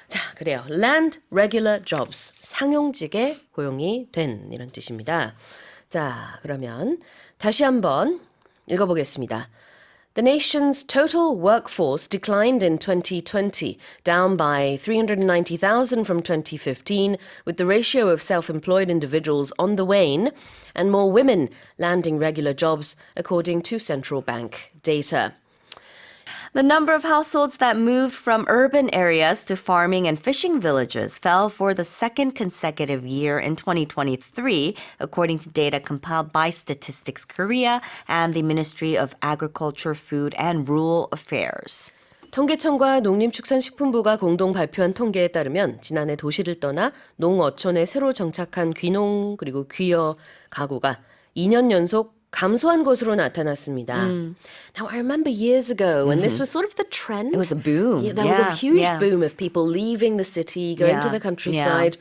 자, 그래요. land regular jobs. 상용직에 고용이 된 이런 뜻입니다. 자, 그러면 다시 한번 읽어보겠습니다. The nation's total workforce declined in 2020, down by 390,000 from 2015, with the ratio of self-employed individuals on the wane and more women landing regular jobs, according to central bank data. The number of households that moved from urban areas to farming and fishing villages fell for the second consecutive year in 2023, according to data compiled by Statistics Korea and the Ministry of Agriculture, Food and Rural Affairs. 통계청과 농림축산식품부가 공동 발표한 통계에 따르면 지난해 도시를 떠나 농어촌에 새로 정착한 귀농 그리고 귀여 가구가 2년 연속 감소한 것으로 나타났습니다. Now, I remember years ago when this was sort of the trend. It was a boom. Yeah, there was a huge boom of people leaving the city, going to the countryside.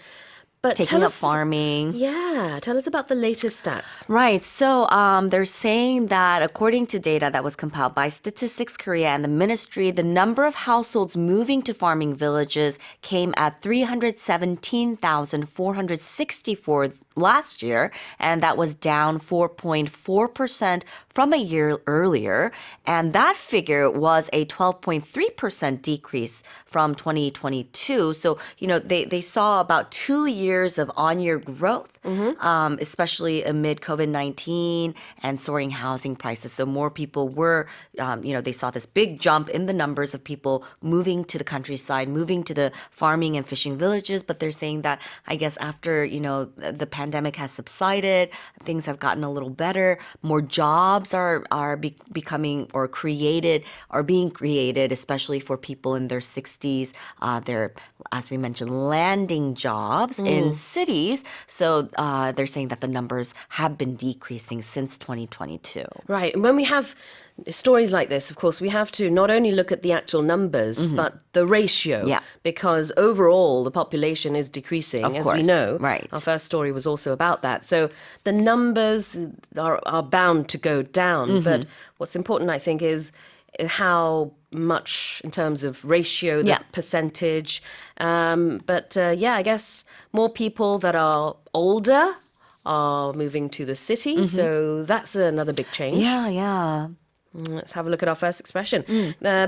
But taking tell up us- farming. Yeah, tell us about the latest stats. Right. So they're saying that according to data that was compiled by Statistics Korea and the ministry, the number of households moving to farming villages came at 317,464 last year, and that was down 4.4% from a year earlier. And that figure was a 12.3% decrease from 2022. So, they saw about 2 years of on-year growth, especially amid COVID-19 and soaring housing prices. So more people were, they saw this big jump in the numbers of people moving to the countryside, moving to the farming and fishing villages. But they're saying that, I guess, after, the pandemic has subsided, things have gotten a little better. More jobs are being created, especially for people in their 60s. They're, as we mentioned, landing jobs in cities. So they're saying that the numbers have been decreasing since 2022. Right. And when we have stories like this, of course, we have to not only look at the actual numbers, but the ratio. Yeah. Because overall, the population is decreasing, Of as we course. know. Right. Our first story was also about that. So the numbers are bound to go down. But what's important, I think, is how much in terms of ratio, the Yeah. percentage. I guess more people that are older are moving to the city. So that's another big change. Yeah. Let's have a look at our first expression.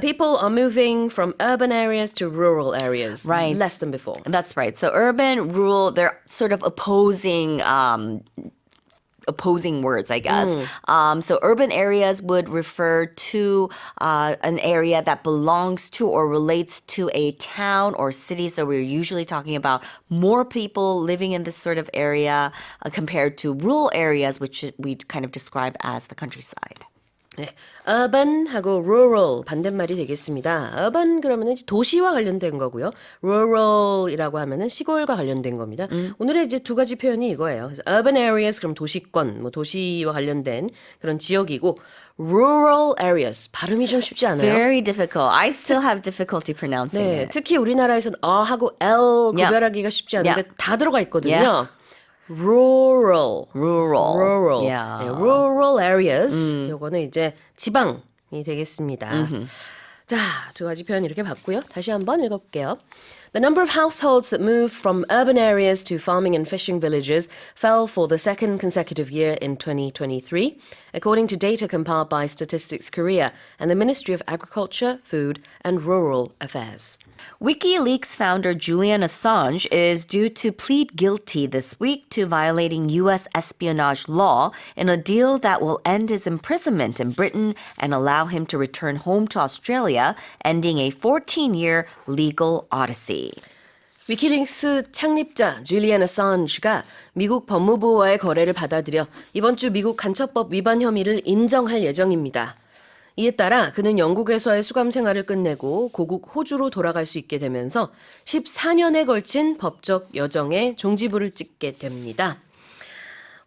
People are moving from urban areas to rural areas. Right. Less than before. That's right. So urban, rural, they're sort of opposing words, I guess. So urban areas would refer to an area that belongs to or relates to a town or city. So we're usually talking about more people living in this sort of area compared to rural areas, which we kind of describe as the countryside. 네. urban하고 rural 반대말이 되겠습니다. urban 그러면은 도시와 관련된 거고요. rural이라고 하면은 시골과 관련된 겁니다. 오늘의 이제 두 가지 표현이 이거예요. 그래서 urban areas 그럼 도시권, 뭐 도시와 관련된 그런 지역이고 rural areas 발음이 좀 쉽지 않아요. Very difficult. I still have difficulty pronouncing 네, it. 특히 우리나라에서는 어하고 L Yeah. 구별하기가 쉽지 않은데 Yeah. 다 들어가 있거든요. Yeah. rural. Rural. 네, Yeah. rural areas. 요거는 이제 지방이 되겠습니다. 자, 두 가지 표현 이렇게 봤고요. 다시 한번 읽어볼게요. The number of households that moved from urban areas to farming and fishing villages fell for the second consecutive year in 2023, according to data compiled by Statistics Korea and the Ministry of Agriculture, Food and Rural Affairs. WikiLeaks founder Julian Assange is due to plead guilty this week to violating U.S. espionage law in a deal that will end his imprisonment in Britain and allow him to return home to Australia, ending a 14-year legal odyssey. 위키lik스 창립자 줄리안 어산지가 미국 법무부와의 거래를 받아들여 이번 주 미국 간첩법 위반 혐의를 인정할 예정입니다. 이에 따라 그는 영국에서의 수감 생활을 끝내고 고국 호주로 돌아갈 수 있게 되면서 14년에 걸친 법적 여정에 종지부를 찍게 됩니다.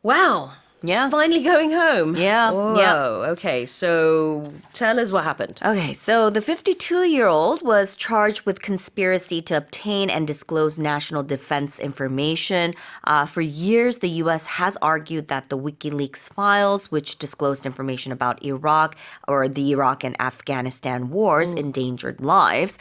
Wow! Yeah. Finally going home. Yeah, Whoa. yeah. Okay, so tell us what happened. Okay, so the 52-year-old was charged with conspiracy to obtain and disclose national defense information. For years, the U.S. has argued that the WikiLeaks files, which disclosed information about Iraq or the Iraq and Afghanistan wars, endangered lives.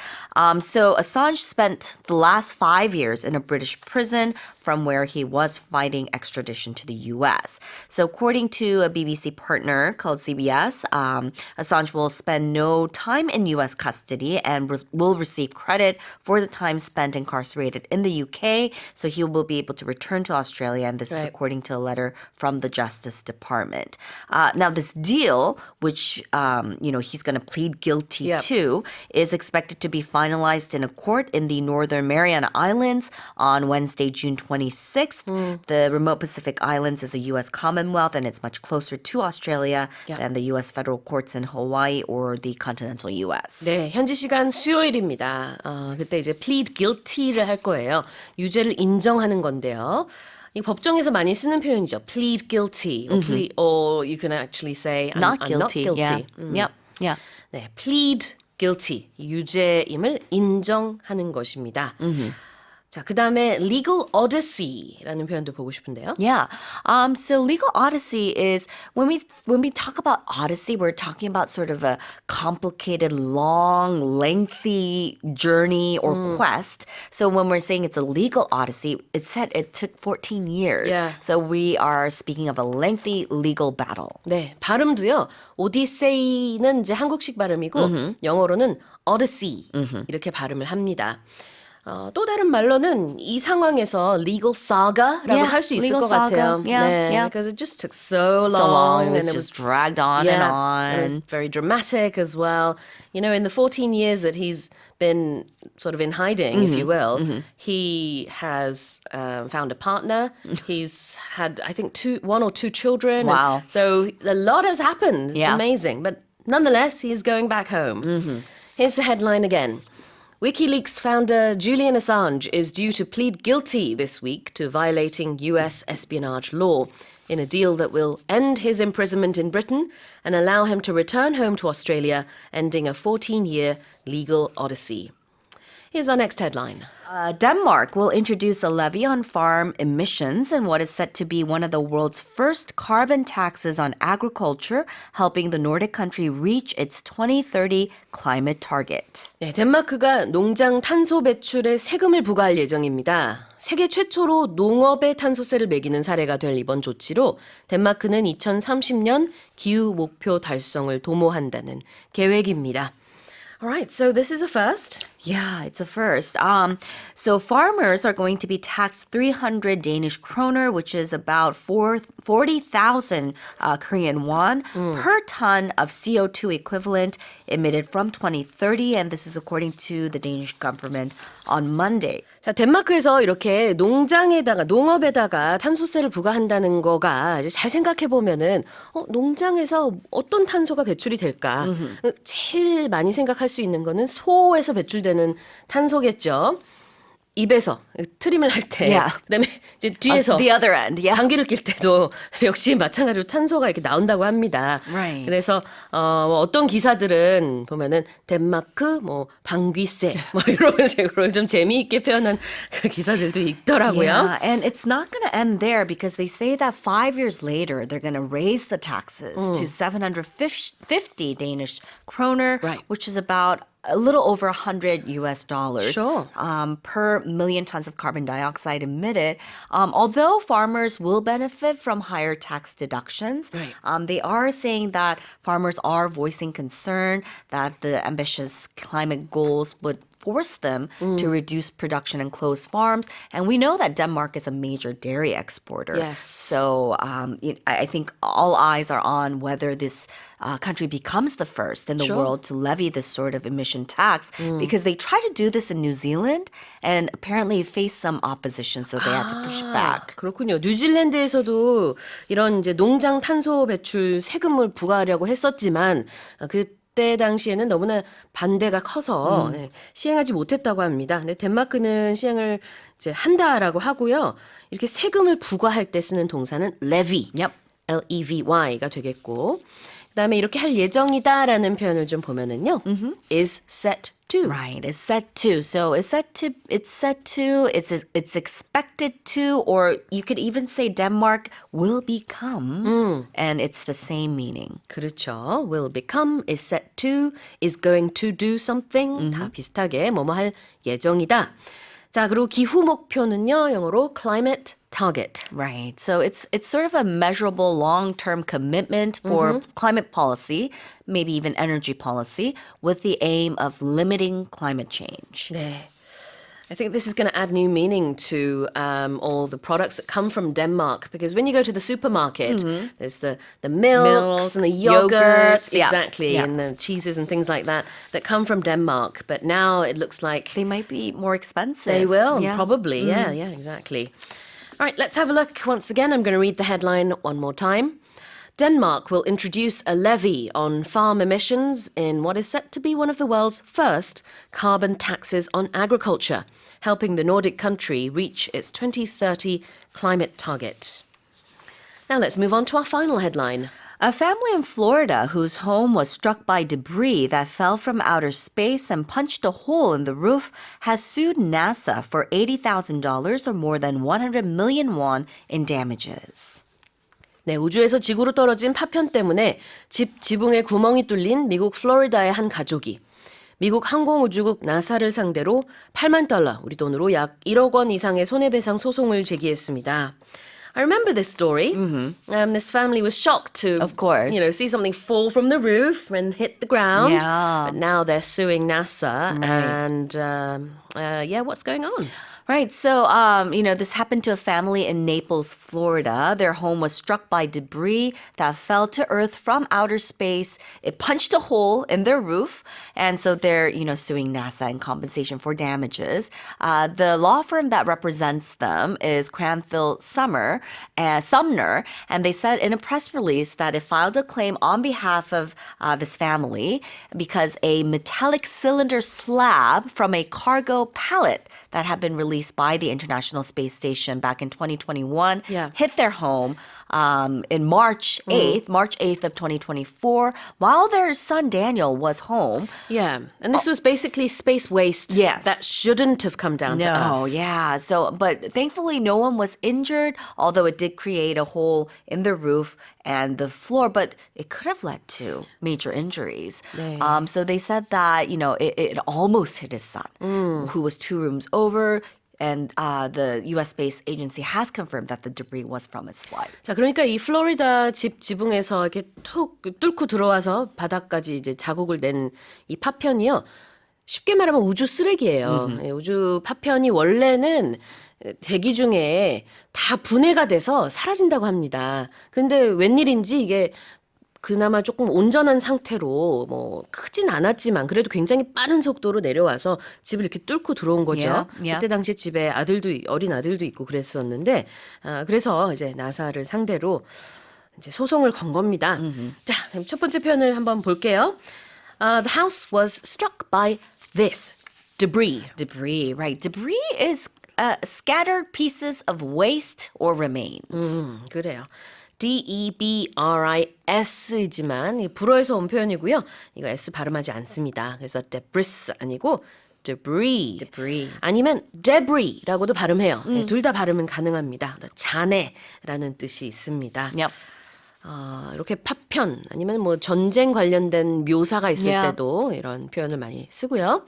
So Assange spent the last 5 years in a British prison from where he was fighting extradition to the U.S. So according to a BBC partner called CBS, Assange will spend no time in U.S. custody and will receive credit for the time spent incarcerated in the UK. So he will be able to return to Australia, and this is Right. according to a letter from the Justice Department. Now, this deal, which he's going to plead guilty Yep. to, is expected to be finalized in a court in the Northern Mariana Islands on Wednesday, June 26th. The remote Pacific Islands is a U.S. Commonwealth, and it's much closer to Australia Yeah. than the U.S. federal courts in Hawaii or the continental U.S. 네, 현지 시간 수요일입니다. 그때 이제 plead guilty를 할 거예요. 유죄를 인정하는 건데요. 이 법정에서 많이 쓰는 표현이죠. plead guilty, or you can actually say I'm Not not guilty. guilty. Yeah. Yep. Yeah. 네, plead guilty, 유죄임을 인정하는 것입니다. 자, 그 다음에 legal odyssey라는 표현도 보고 싶은데요. Yeah. So legal odyssey is when we talk about odyssey, we're talking about sort of a complicated, long, lengthy journey or quest. So when we're saying it's a legal odyssey, it said it took 14 years. Yeah. So we are speaking of a lengthy legal battle. 네, 발음도요. 오디세이는 이제 한국식 발음이고 영어로는 odyssey 이렇게 발음을 합니다. 또 다른 말로는 이 상황에서 legal saga라고 Yeah, 할 수 있을 legal 것 같아요. saga. Yeah, 네, yeah. because it just took so long. So long, it was and just dragged on and on. It was very dramatic as well. You know, in the 14 years that he's been sort of in hiding, if you will, he has found a partner. He's had, I think, one or two children. Wow. So a lot has happened. It's Yeah. amazing. But nonetheless, he's going back home. Here's the headline again. WikiLeaks founder Julian Assange is due to plead guilty this week to violating US espionage law in a deal that will end his imprisonment in Britain and allow him to return home to Australia, ending a 14-year legal odyssey. Here's our next headline. Denmark will introduce a levy on farm emissions in what is set to be one of the world's first carbon taxes on agriculture, helping the Nordic country reach its 2030 climate target. 네, 덴마크가 농장 탄소 배출에 세금을 부과할 예정입니다. 세계 최초로 농업에 탄소세를 매기는 사례가 될 이번 조치로 덴마크는 2030년 기후 목표 달성을 도모한다는 계획입니다. Alright, so this is a first. Yeah, it's a first. So farmers are going to be taxed 300 Danish kroner, which is about 40,000 Korean won per ton of CO2 equivalent emitted from 2030. And this is according to the Danish government on Monday. 자, 덴마크에서 이렇게 농업에다가 탄소세를 부과한다는 거가 이제 잘 생각해 보면은 농장에서 어떤 탄소가 배출이 될까? 제일 많이 생각할 수 있는 거는 소에서 배출되는 탄소겠죠. 입에서 트림을 할 때, Yeah. 그다음에 이제 뒤에서 The other end, yeah. 방귀를 낄 때도 역시 마찬가지로 탄소가 이렇게 나온다고 합니다. Right. 그래서 어떤 기사들은 보면은 덴마크 뭐 방귀세 뭐 이런 식으로 좀 재미있게 표현한 그 기사들도 있더라고요. Yeah, and it's not going to end there because they say that 5 years later they're going to raise the taxes to 750 Danish kroner, Right. which is about a little over $100 Sure. per million tons of carbon dioxide emitted. Although farmers will benefit from higher tax deductions, Right. they are saying that farmers are voicing concern that the ambitious climate goals would force them to reduce production and close farms. And we know that Denmark is a major dairy exporter. Yes. So I think all eyes are on whether this country becomes the first in the Sure. world to levy this sort of emission tax because they tried to do this in New Zealand and apparently faced some opposition, so they had to push it back. 그렇군요. 뉴질랜드에서도 이런 이제 농장 탄소 배출 세금을 부과하려고 했었지만 그때 당시에는 너무나 반대가 커서 시행하지 못했다고 합니다. 근데 덴마크는 시행을 이제 한다라고 하고요. 이렇게 세금을 부과할 때 쓰는 동사는 levy, Yep. L-E-V-Y가 되겠고 그다음에 이렇게 할 예정이다라는 표현을 좀 보면은요. is set to. Right, it's set to. So it's expected to, or you could even say Denmark will become, and it's the same meaning. 그렇죠. will become, is set to, is going to do something. 다 비슷하게 뭐뭐 할 예정이다. 자, 그리고 기후 목표는요. 영어로 climate target. Right. So it's sort of a measurable long-term commitment for climate policy, maybe even energy policy, with the aim of limiting climate change. 네. I think this is going to add new meaning to all the products that come from Denmark because when you go to the supermarket, there's the milks Milk, and the yogurt, yogurt, yeah, exactly, yeah. and the cheeses and things like that come from Denmark. But now it looks like They might be more expensive. they will, Yeah. probably. Yeah, exactly. All right, let's have a look once again. I'm going to read the headline one more time. Denmark will introduce a levy on farm emissions in what is set to be one of the world's first carbon taxes on agriculture, helping the Nordic country reach its 2030 climate target. Now let's move on to our final headline. A family in Florida whose home was struck by debris that fell from outer space and punched a hole in the roof has sued NASA for $80,000 or more than 100 million won in damages. 네, 우주에서 지구로 떨어진 파편 때문에 집 지붕에 구멍이 뚫린 미국 플로리다의 한 가족이 미국 항공우주국 나사를 상대로 8만 달러, 우리 돈으로 약 1억 원 이상의 손해배상 소송을 제기했습니다. I remember this story. This family was shocked to, Of course. see something fall from the roof and hit the ground. Yeah. But now they're suing NASA. Right. And what's going on? Right. So, this happened to a family in Naples, Florida. Their home was struck by debris that fell to Earth from outer space. It punched a hole in their roof. And so they're, suing NASA in compensation for damages. The law firm that represents them is Cranfield Sumner. And they said in a press release that it filed a claim on behalf of this family because a metallic cylinder slab from a cargo pallet that had been released by the International Space Station back in 2021 hit their home in March 8th of 2024, while their son Daniel was home. Yeah, and this was basically space waste that shouldn't have come down to No, Earth. yeah. So, but thankfully no one was injured, although it did create a hole in the roof and the floor, but it could have led to major injuries. 네. So they said that, it almost hit his son, who was 2 rooms over. And the U.S. Space Agency has confirmed that the debris was from his flight. 자, 그러니까 이 플로리다 집 지붕에서 이렇게 툭 뚫고 들어와서 바닥까지 이제 자국을 낸 이 파편이요. 쉽게 말하면 우주 쓰레기예요. 예, 우주 파편이 원래는 대기 중에 다 분해가 돼서 사라진다고 합니다. 그런데 웬일인지 이게 그나마 조금 온전한 상태로 뭐 크진 않았지만 그래도 굉장히 빠른 속도로 내려와서 집을 이렇게 뚫고 들어온 거죠. Yeah. 그때 당시 집에 어린 아들도 있고 그랬었는데 그래서 이제 나사를 상대로 이제 소송을 건 겁니다. 자, 그럼 첫 번째 표현을 한번 볼게요. The house was struck by this debris. Debris, right. Debris is scattered pieces of waste or remains. 그래요. DEBRIS이지만 불어에서 온 표현이고요. 이거 S 발음하지 않습니다. 그래서 debris 아니고 debris. 아니면 debris라고도 발음해요. 네, 둘 다 발음은 가능합니다. 잔해라는 뜻이 있습니다. Yep. 이렇게 파편 아니면 뭐 전쟁 관련된 묘사가 있을 Yeah. 때도 이런 표현을 많이 쓰고요.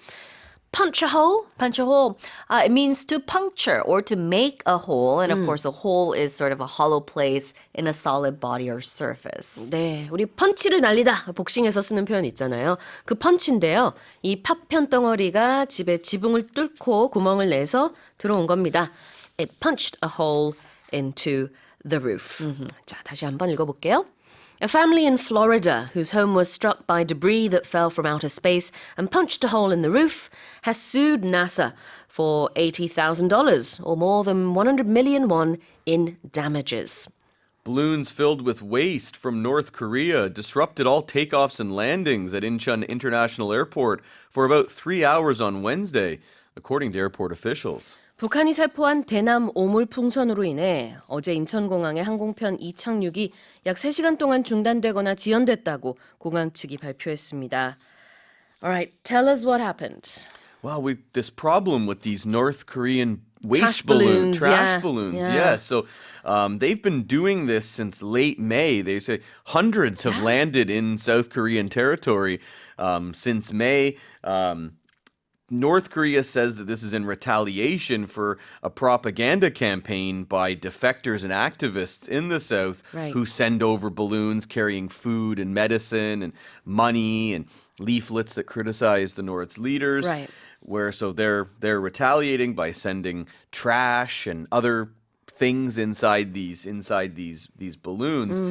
Punch a hole. Punch a hole. It means to puncture or to make a hole. And of course, a hole is sort of a hollow place in a solid body or surface. 네, 우리 펀치를 날리다 복싱에서 쓰는 표현 있잖아요. 그 펀치인데요. 이 파편 덩어리가 집의 지붕을 뚫고 구멍을 내서 들어온 겁니다. It punched a hole into the roof. 자, 다시 한번 읽어볼게요. A family in Florida whose home was struck by debris that fell from outer space and punched a hole in the roof has sued NASA for $80,000 or more than 100 million won in damages. Balloons filled with waste from North Korea disrupted all takeoffs and landings at Incheon International Airport for about 3 hours on Wednesday, according to airport officials. 북한이 살포한 대남 오물 풍선으로 인해 어제 인천공항의 항공편 이착륙이 약 3시간 동안 중단되거나 지연됐다고 공항 측이 발표했습니다. Alright, tell us what happened. Well, this problem with these North Korean waste Trash trash balloons, balloons. yeah. Yeah. So they've been doing this since late May. They say hundreds have landed in South Korean territory since May. North Korea says that this is in retaliation for a propaganda campaign by defectors and activists in the South Right. who send over balloons carrying food and medicine and money and leaflets that criticize the North's leaders. Right. So they're retaliating by sending trash and other things inside these balloons.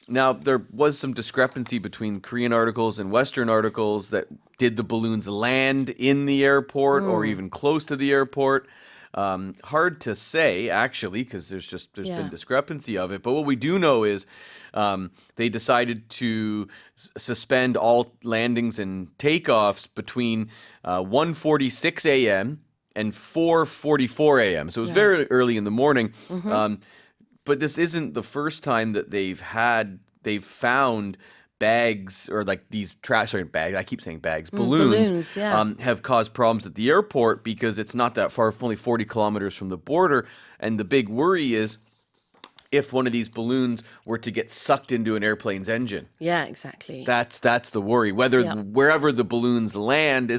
Now, there was some discrepancy between Korean articles and Western articles that did the balloons land in the airport or even close to the airport. Hard to say, actually, because there's been discrepancy of it. But what we do know is they decided to suspend all landings and takeoffs between 1:46 a.m. and 4:44 a.m. So it was very early in the morning. But this isn't the first time that they've had they've found bags or like these trash sorry bags. I keep saying bags, balloons, balloons, yeah. have caused problems at the airport because it's not that far, only 40 kilometers from the border. And the big worry is if one of these balloons were to get sucked into an airplane's engine. Yeah, exactly. That's the worry. Whether Yeah. wherever the balloons land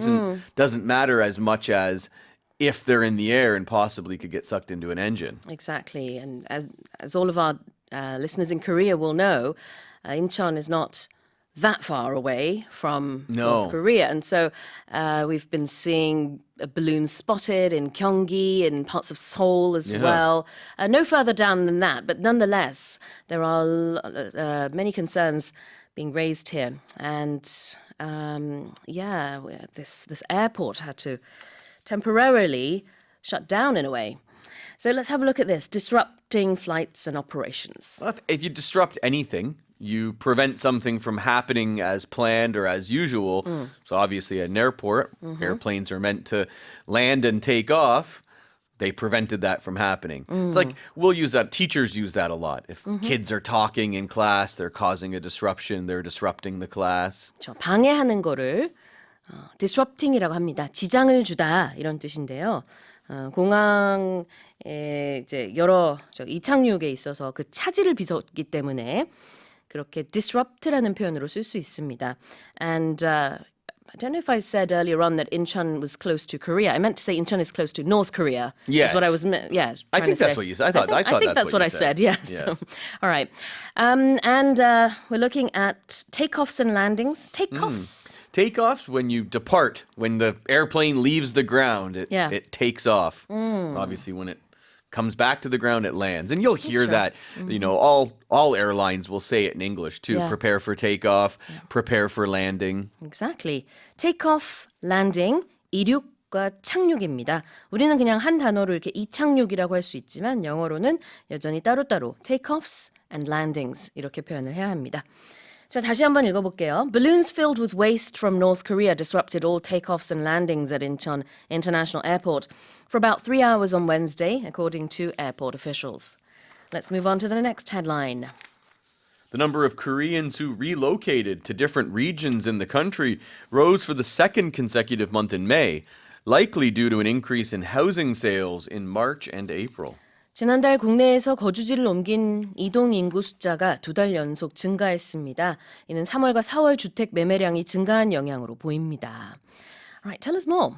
doesn't matter as much as if they're in the air and possibly could get sucked into an engine. Exactly. And as all of our listeners in Korea will know, Incheon is not that far away from No. North Korea. And so we've been seeing balloons spotted in Gyeonggi, in parts of Seoul as well. No further down than that, but nonetheless, there are many concerns being raised here. And this airport had to temporarily shut down in a way. So let's have a look at this, disrupting flights and operations. If you disrupt anything, you prevent something from happening as planned or as usual. So obviously at an airport, airplanes are meant to land and take off. They prevented that from happening. It's like we'll use that. Teachers use that a lot. If kids are talking in class, they're causing a disruption. They're disrupting the class. 저 방해하는 거를 disrupting이라고 합니다. 지장을 주다 이런 뜻인데요. 공항에 이제 여러 이착륙에 있어서 그 차질을 빚었기 때문에 그렇게 disrupt라는 표현으로 쓸 수 있습니다. And I don't know if I said earlier on that Incheon was close to Korea. I meant to say Incheon is close to North Korea. Yes. Is what I was. I think that's what you said. I thought think that's what I said. Yes. Yes. All right. And we're looking at takeoffs and landings. Takeoffs. Takeoffs, when you depart, when the airplane leaves the ground, Yeah. it takes off. Obviously, when it comes back to the ground, it lands. And you'll hear that, all airlines will say it in English too. Yeah. Prepare for takeoff, prepare for landing. Exactly. Takeoff, landing, 이륙과 착륙입니다. 우리는 그냥 한 단어로 이렇게 이착륙이라고 할 수 있지만 영어로는 여전히 따로따로 takeoffs and landings 이렇게 표현을 해야 합니다. 자, 다시 한번 읽어볼게요. Balloons filled with waste from North Korea disrupted all takeoffs and landings at Incheon International Airport for about 3 hours on Wednesday, according to airport officials. Let's move on to the next headline. The number of Koreans who relocated to different regions in the country rose for the second consecutive month in May, likely due to an increase in housing sales in March and April. 지난달 국내에서 거주지를 옮긴 이동 인구 숫자가 2달 연속 증가했습니다. 이는 3월과 4월 주택 매매량이 증가한 영향으로 보입니다. All right, tell us more.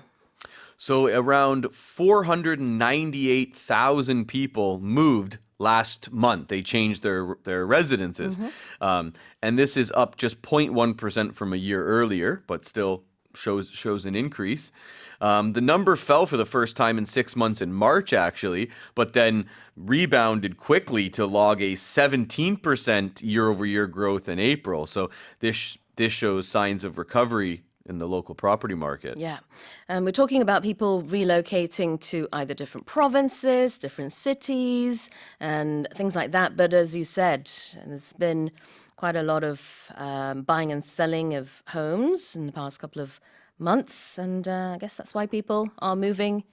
So around 498,000 people moved last month. They changed their residences. And this is up just 0.1% from a year earlier, but still shows an increase. The number fell for the first time in 6 months in March, actually, but then rebounded quickly to log a 17% year-over-year growth in April. So this shows signs of recovery in the local property market. Yeah. We're talking about people relocating to either different provinces, different cities, and things like that. But as you said, there's been quite a lot of buying and selling of homes in the past couple of months. And I guess that's why people are moving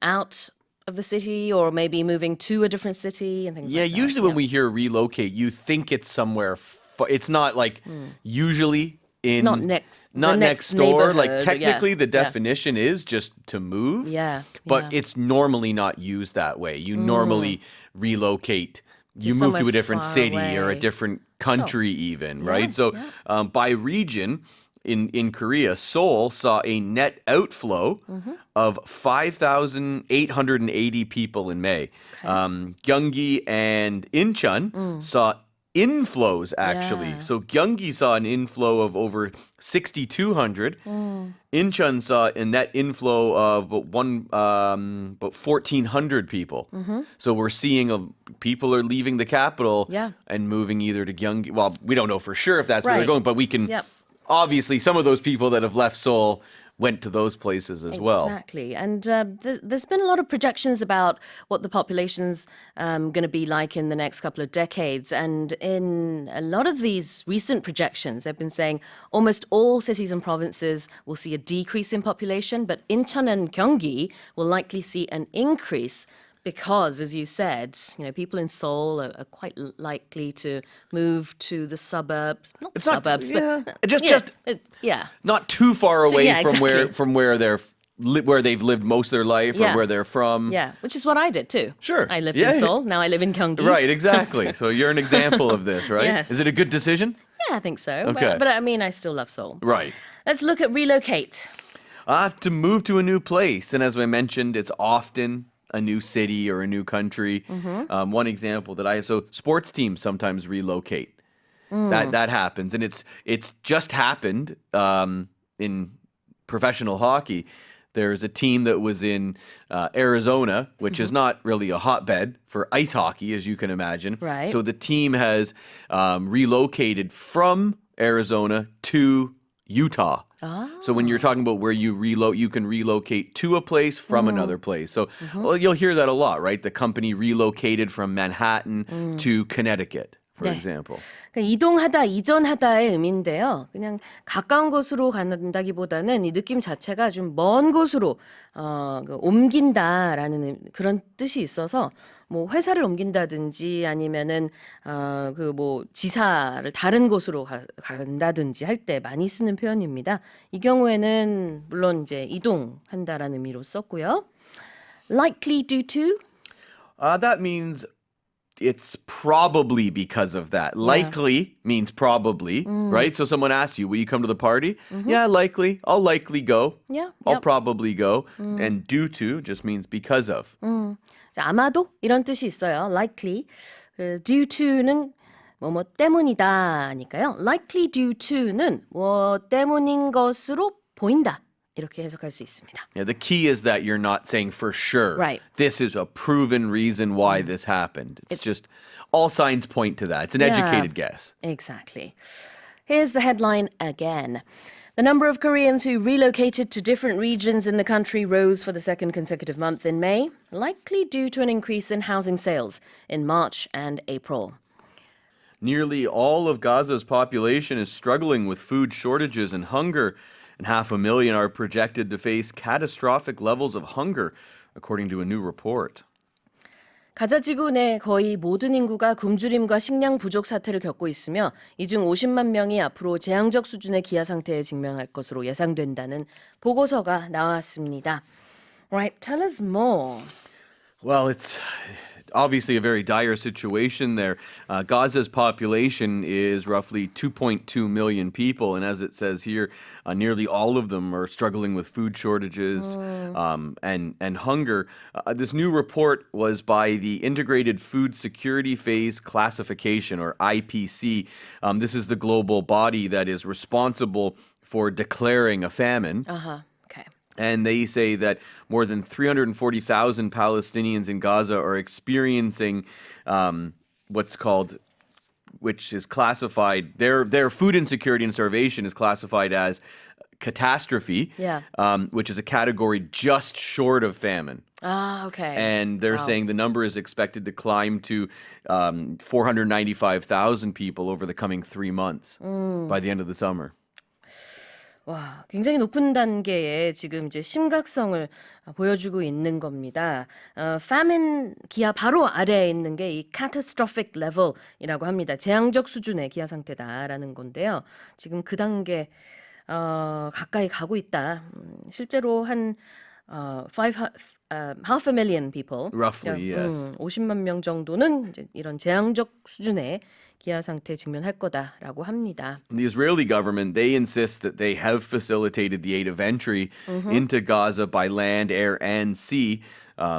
out of the city or maybe moving to a different city and things Yeah, like that. usually when we hear relocate, you think it's somewhere. It's not like usually in not next- not the next next door. Like neighborhood, technically, yeah, the yeah. definition is just to move. Yeah, but yeah. it's normally not used that way. You normally relocate. You move to somewhere a different far city or a away. different country, even right. So by region. In Korea, Seoul saw a net outflow of 5,880 people in May. Gyeonggi and Incheon saw inflows, actually. Yeah. So Gyeonggi saw an inflow of over 6,200. Incheon saw a net inflow of about 1,400 people. So we're seeing people are leaving the capital Yeah. and moving either to Gyeonggi. Well, we don't know for sure if that's where they're Right. going, but we can... Yep. Obviously, some of those people that have left Seoul went to those places as well. Exactly. And there's been a lot of projections about what the population's going to be like in the next couple of decades. And in a lot of these recent projections, they've been saying almost all cities and provinces will see a decrease in population, but Incheon and Gyeonggi will likely see an increase. Because, as you said, people in Seoul are quite likely to move to the suburbs. Not the suburbs, yeah, but just not too far away yeah, exactly. from where where they've lived most of their life Yeah. or where they're from. Yeah, which is what I did too. Sure. I lived Yeah, in yeah. Seoul. Now I live in Gyeonggi. Right, exactly. So you're an example of this, right? Yes. Is it a good decision? Yeah, I think so. Okay. But I mean, I still love Seoul. Right. Let's look at relocate. I have to move to a new place. And as I mentioned, it's often a new city or a new country. One example that I have, so sports teams sometimes relocate. That happens. And it's just happened in professional hockey. There's a team that was in Arizona, which is not really a hotbed for ice hockey, as you can imagine. Right. So the team has relocated from Arizona to Utah. So when you're talking about where you can relocate to a place from another place. So well, you'll hear that a lot, right? The company relocated from Manhattan to Connecticut, for 네. example. 그러니까 이동하다, 이전하다의 의미인데요. 그냥 가까운 곳으로 간다기보다는 이 느낌 자체가 좀 먼 곳으로 옮긴다라는 그런 뜻이 있어서 뭐 회사를 옮긴다든지 아니면은 지사를 다른 곳으로 간다든지 할 때 많이 쓰는 표현입니다. 이 경우에는 물론 이제 이동한다라는 의미로 썼고요. Likely due to That means it's probably because of that. Likely means probably, right? So someone asks you, will you come to the party? Yeah, likely. I'll likely go. Yeah, I'll yep. probably go. And due to just means because of. 자, 아마도 이런 뜻이 있어요. Likely. Due to는 뭐 때문이다니까요. Likely due to는 뭐 때문인 것으로 보인다. 이렇게 해석할 수 있습니다. Yeah, the key is that you're not saying for sure. Right. This is a proven reason why this happened. It's just all signs point to that. It's an educated guess. Exactly. Here's the headline again. The number of Koreans who relocated to different regions in the country rose for the second consecutive month in May, likely due to an increase in housing sales in March and April. Nearly all of Gaza's population is struggling with food shortages and hunger, and 500,000 are projected to face catastrophic levels of hunger, according to a new report. 가자 지구 내 거의 모든 인구가 굶주림과 식량 부족 사태를 겪고 있으며 이 중 50만 명이 앞으로 재앙적 수준의 기아 상태에 직면할 것으로 예상된다는 보고서가 나왔습니다. Right, tell us more. Well, it's obviously a very dire situation there. Gaza's population is roughly 2.2 million people, and as it says here, nearly all of them are struggling with food shortages and hunger. This new report was by the Integrated Food Security Phase Classification, or IPC. This is the global body that is responsible for declaring a famine. Okay. And they say that more than 340,000 Palestinians in Gaza are experiencing which is classified, their food insecurity and starvation is classified as catastrophe, Yeah. Which is a category just short of famine. Okay. And they're saying the number is expected to climb to 495,000 people over the coming 3 months by the end of the summer. 와, 굉장히 높은 단계의 지금 이제 심각성을 보여주고 있는 겁니다. famine 기아 바로 아래에 있는 게 이 catastrophic level이라고 합니다. 재앙적 수준의 기아 상태다라는 건데요. 지금 그 단계 가까이 가고 있다. 실제로 한 half a million people, Roughly, yes. 50만 명 정도는 이제 이런 재앙적 수준의 기아 상태에 직면할 거다라고 합니다. The Israeli government, they insist that they have facilitated the aid of entry into Gaza by land, air, and sea.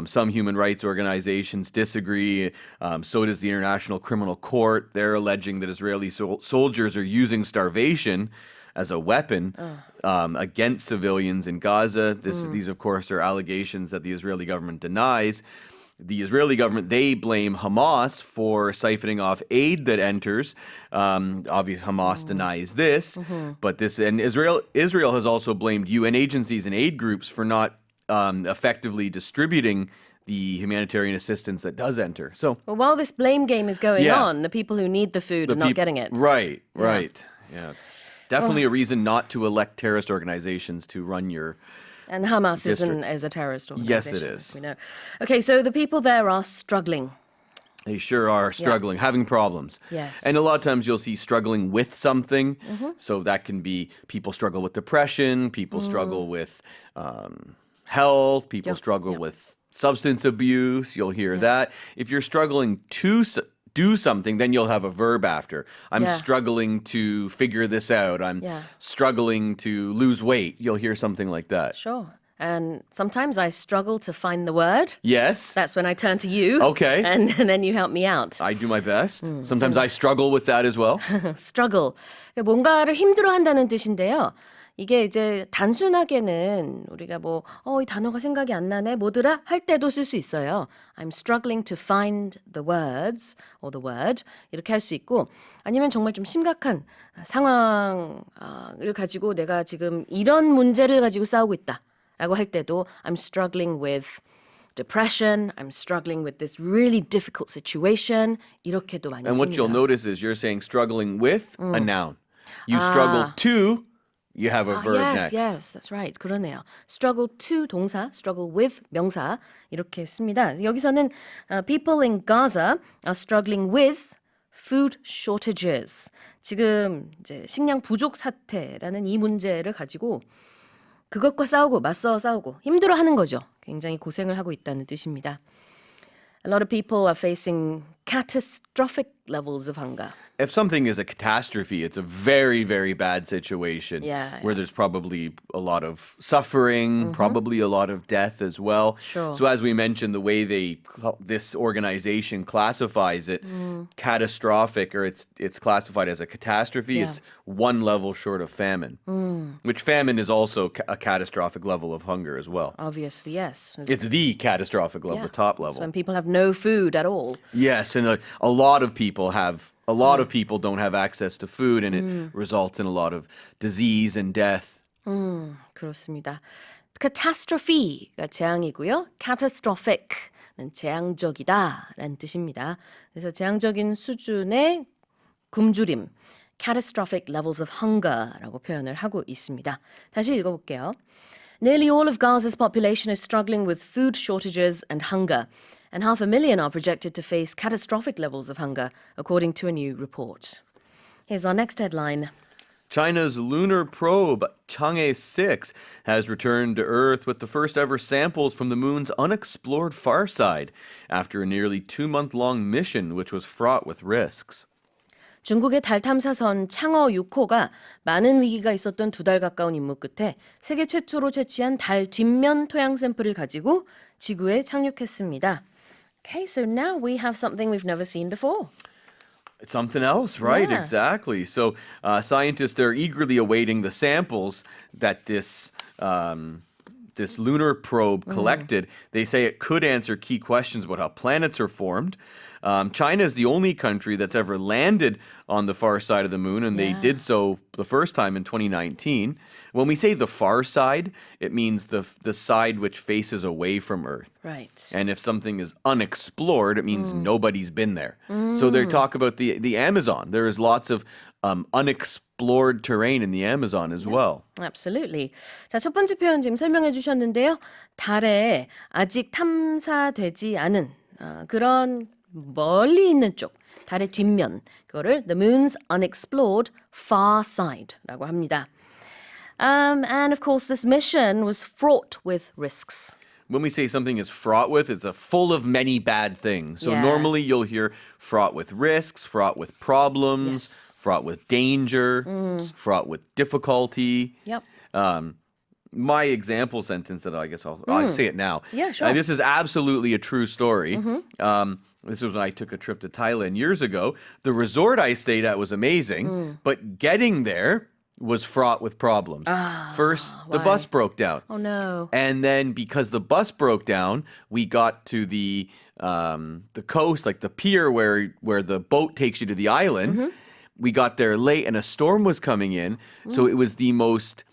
Some human rights organizations disagree. So does the International Criminal Court. They're alleging that Israeli soldiers are using starvation as a weapon against civilians in Gaza. These, of course, are allegations that the Israeli government denies. The Israeli government, they blame Hamas for siphoning off aid that enters. Obviously, Hamas denies this, but Israel has also blamed UN agencies and aid groups for not effectively distributing the humanitarian assistance that does enter. So, Well, while this blame game is going Yeah. on, the people who need the food are not getting it. Right. Yeah, it's definitely a reason not to elect terrorist organizations to run your And Hamas District. is a terrorist Yes, organization. it as is. we know. Okay, so the people there are struggling. They sure are struggling, having problems. Yes. And a lot of times you'll see struggling with something. So that can be people struggle with depression, people struggle with health, people struggle with substance abuse. You'll hear that. If you're struggling to do something, then you'll have a verb after. I'm Yeah. struggling to figure this out. I'm Yeah. struggling to lose weight. You'll hear something like that. Sure. And sometimes I struggle to find the word. Yes. That's when I turn to you. Okay. And then you help me out. I do my best. Sometimes I struggle with that as well. struggle. 뭔가를 힘들어한다는 뜻인데요. 이게 이제 단순하게는 우리가 이 단어가 생각이 안 나네, 뭐더라 할 때도 쓸 수 있어요. I'm struggling to find the words or the word 이렇게 할 수 있고 아니면 정말 좀 심각한 상황을 가지고 내가 지금 이런 문제를 가지고 싸우고 있다라고 할 때도 I'm struggling with depression, I'm struggling with this really difficult situation 이렇게도 많이 And what you'll 씁니다. notice is you're saying struggling with a noun. You struggle to, you have a verb yes, next. yes, that's right. 그러네요. Struggle to 동사, struggle with 명사 이렇게 씁니다. 여기서는 people in Gaza are struggling with food shortages. 지금 이제 식량 부족 사태라는 이 문제를 가지고 그것과 싸우고 맞서 싸우고 힘들어하는 거죠. 굉장히 고생을 하고 있다는 뜻입니다. A lot of people are facing catastrophic levels of hunger. If something is a catastrophe, it's a very, very bad situation Yeah, where there's probably a lot of suffering, probably a lot of death as well. Sure. So as we mentioned, the way this organization classifies it, catastrophic, or it's classified as a catastrophe, Yeah. it's one level short of famine, which famine is also a catastrophic level of hunger as well. Obviously, yes. It's the catastrophic level, Yeah. the top It's level. when people have no food at all. Yes, and a lot of people don't have access to food, and it results in a lot of disease and death. 그렇습니다. catastrophe가 재앙이고요. catastrophic는 재앙적이다라는 뜻입니다. 그래서 재앙적인 수준의 굶주림, catastrophic levels of hunger라고 표현을 하고 있습니다. 다시 읽어볼게요. Nearly all of Gaza's population is struggling with food shortages and hunger, and 500,000 are projected to face catastrophic levels of hunger, according to a new report. Here's our next headline. China's lunar probe Chang'e 6 has returned to Earth with the first ever samples from the moon's unexplored far side after a nearly 2-month-long mission which was fraught with risks. 중국의 달 탐사선 창어 6호가 많은 위기가 있었던 2달 가까운 임무 끝에 세계 최초로 채취한 달 뒷면 토양 샘플을 가지고 지구에 착륙했습니다. Okay, so now we have something we've never seen before. It's something else, right? Yeah. Exactly. So scientists, they're eagerly awaiting the samples that this lunar probe collected. They say it could answer key questions about how planets are formed. China is the only country that's ever landed on the far side of the moon, and they did so the first time in 2019. When we say the far side, it means the side which faces away from Earth. Right. And if something is unexplored, it means nobody's been there. So they talk about the Amazon. There is lots of unexplored terrain in the Amazon as well. Absolutely. 자, 첫 번째 표현 지금 설명해 주셨는데요. 달에 아직 탐사되지 않은 그런 멀리 있는 쪽, 달의 뒷면, 그거를 the moon's unexplored far side라고 합니다. And of course, this mission was fraught with risks. When we say something is fraught with, it's full of many bad things. So Yeah. normally you'll hear fraught with risks, fraught with problems, fraught with danger, fraught with difficulty. Yep. My example sentence that I'll say it now. Yeah, sure. This is absolutely a true story. This was when I took a trip to Thailand years ago. The resort I stayed at was amazing, but getting there was fraught with problems. First, the bus broke down. Oh no. And then because the bus broke down, we got to the coast, like the pier where the boat takes you to the island. We got there late and a storm was coming in. So it was the most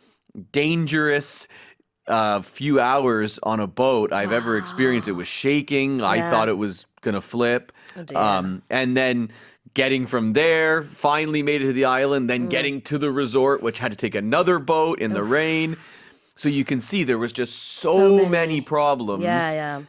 dangerous few hours on a boat I've ever experienced. It was shaking. I Yeah. thought it was going to flip. Oh, dear. And then getting from there, finally made it to the island, then getting to the resort, which had to take another boat in the rain. So you can see there was just So so many. many problems Yeah.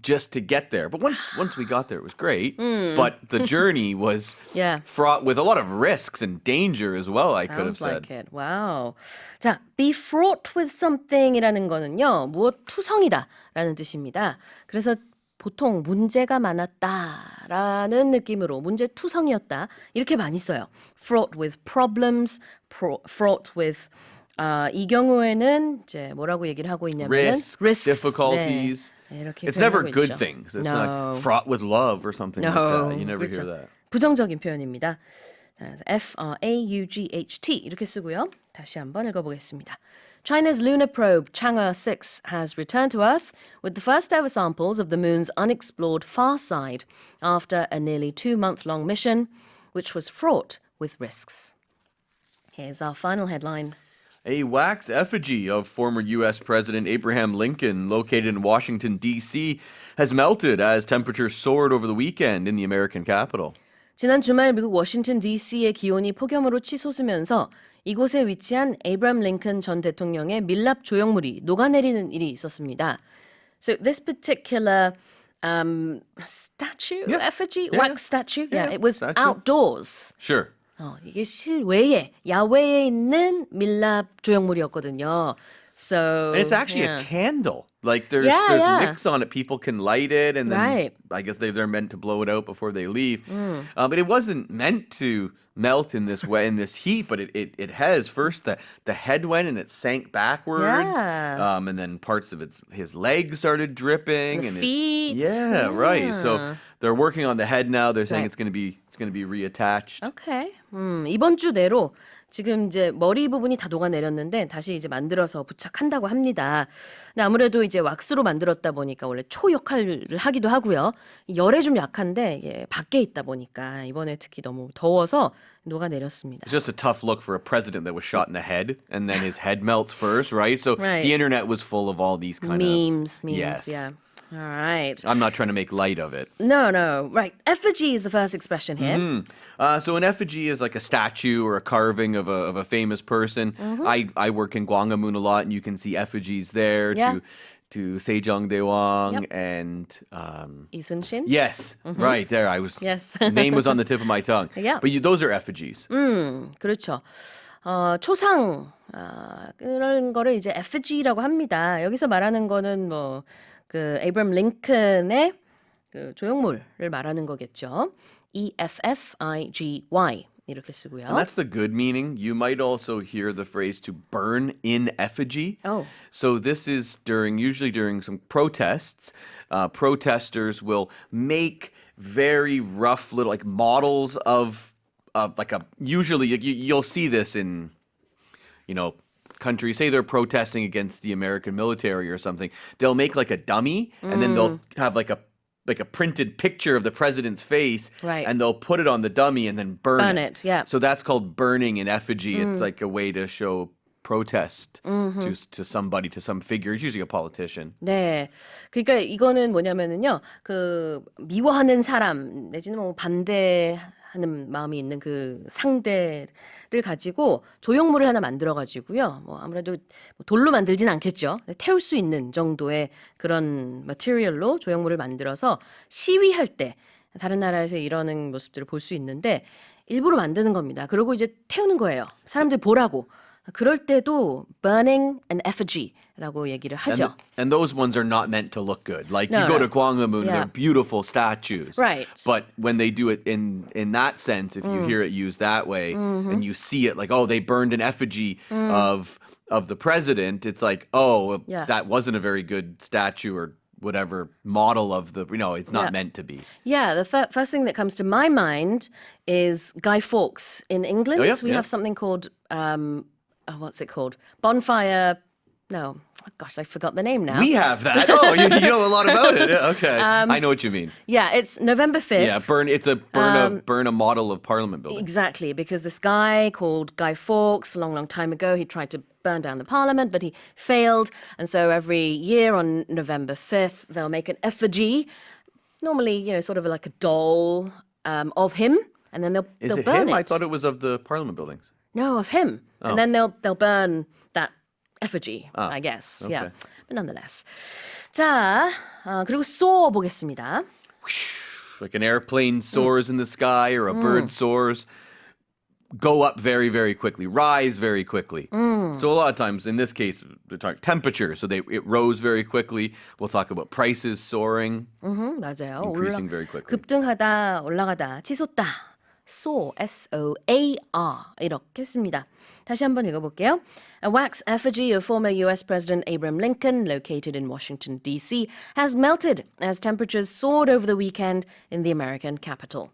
just to get there. But once we got there, it was great. But the journey was Yeah. fraught with a lot of risks and danger as well, I could have Sounds said. like it. Wow. 자, be fraught with something이라는 거는요, 무엇 투성이다라는 뜻입니다. 그래서 보통 문제가 많았다라는 느낌으로 문제 투성이었다 이렇게 많이 써요. Fraught with problems, fraught with 이 경우에는 이제 뭐라고 얘기를 하고 있냐면은 Risks, difficulties. 네, 이렇게 It's never 표현하고 good 있죠. things. It's No. not fraught with love or something like that. You never 그렇죠. hear that. 부정적인 표현입니다. 자, F-R-A-U-G-H-T 이렇게 쓰고요. 다시 한번 읽어보겠습니다. China's lunar probe Chang'e 6 has returned to Earth with the first ever samples of the moon's unexplored far side after a nearly 2-month-long mission, which was fraught with risks. Here's our final headline. A wax effigy of former U.S. President Abraham Lincoln, located in Washington, D.C., has melted as temperatures soared over the weekend in the American capital. 지난 주말 미국 워싱턴 DC의 기온이 폭염으로 치솟으면서 이곳에 위치한 에이브람 링컨 전 대통령의 밀랍 조형물이 녹아내리는 일이 있었습니다. So this particular statue, Yeah. effigy, Yeah. wax statue, Yeah, it was statue. outdoors. Sure. 이게 실외에, 야외에 있는 밀랍 조형물이었거든요. So And it's actually yeah. a candle. Like there's Yeah. wicks on it. People can light it, and then Right. I guess they're meant to blow it out before they leave. But it wasn't meant to melt in this way in this heat. But it has first the head went and it sank backwards, Yeah. and then parts of his legs started dripping The and feet. yeah, right. So they're working on the head now. They're saying Right. it's gonna be reattached. 오케이. 이번 주 내로 지금 이제 머리 부분이 다 녹아내렸는데 다시 이제 만들어서 부착한다고 합니다. 근데 아무래도 이제 왁스로 만들었다 보니까 원래 초 역할을 하기도 하고요. 열에 좀 약한데 이게 밖에 있다 보니까 이번에 특히 너무 더워서 녹아내렸습니다. It's just a tough look for a president that was shot in the head, and then his head melts first, right? So Right. the internet was full of all these kind memes, of yes. yeah. All right. I'm not trying to make light of it. No. Right. Effigy is the first expression here. So an effigy is like a statue or a carving of a famous person. I work in Gwangamun a lot, and you can see effigies there Yeah. to Sejong Daewang Yep. and 이순신? yes, right there. I was Yes. name was on the tip of my tongue. Yeah. But those are effigies. 그렇죠. 초상 그런 거를 이제 effigy라고 합니다. 여기서 말하는 거는 뭐 그 에이브럼 링컨의 그 조형물을 말하는 거겠죠. EFFIGY 이렇게 쓰고요. And that's the good meaning. You might also hear the phrase to burn in effigy. Oh. So this is usually during some protests. Protesters will make very rough little like models of like usually you'll see this in, countries. Say they're protesting against the American military or something. They'll make like a dummy and then they'll have like a printed picture of the president's face, Right. and they'll put it on the dummy and then burn it, yeah. So that's called burning in effigy. It's like a way to show protest to somebody, to some figure. It's usually a politician. 네. 그러니까 이거는 뭐냐면은요. 그 미워하는 사람 내지는 뭐 반대하는 마음이 있는 그 상대를 가지고 조형물을 하나 만들어 가지고요. 뭐 아무래도 뭐 돌로 만들진 않겠죠. 태울 수 있는 정도의 그런 머티리얼로 조형물을 만들어서 시위할 때 다른 나라에서 이러는 모습들을 볼 수 있는데 일부러 만드는 겁니다. 그리고 이제 태우는 거예요. 사람들 보라고. 그럴 때도 burning an effigy라고 얘기를 하죠. And those ones are not meant to look good. Like No, you go no. to Gwangamun, Yeah. they're beautiful statues. Right. But when they do it in that sense, if you hear it used that way, and you see it like, oh, they burned an effigy of the president, it's like, oh, Yeah. that wasn't a very good statue or whatever model of the. It's not Yeah. meant to be. Yeah, the first thing that comes to my mind is Guy Fawkes. In England, Oh, yeah, we yeah. have something called, what's it called? Bonfire. No, oh gosh, I forgot the name now. We have that. Oh, you know a lot about it. Yeah, okay, I know what you mean. Yeah, it's November 5th. Yeah, burn a model of Parliament building. Exactly, because this guy called Guy Fawkes, a long time ago, he tried to burn down the parliament, but he failed. And so every year on November 5th, they'll make an effigy, normally, sort of like a doll of him, and then they'll Is it burn him? it. I thought it was of the Parliament buildings. No, of him. Oh. And then they'll burn that effigy, I guess. Yeah, okay. but nonetheless. 자, 그리고 soar 보겠습니다. Like an airplane soars in the sky or a bird soars. Go up very, very quickly, rise very quickly. So a lot of times, in this case, we're talking temperature. So it rose very quickly. We'll talk about prices soaring, 맞아요. increasing very quickly. 급등하다, 올라가다, 치솟다. soar, S-O-A-R 이렇게 씁니다. 다시 한번 읽어볼게요. A wax effigy of former U.S. President Abraham Lincoln, located in Washington, D.C., has melted as temperatures soared over the weekend in the American capital.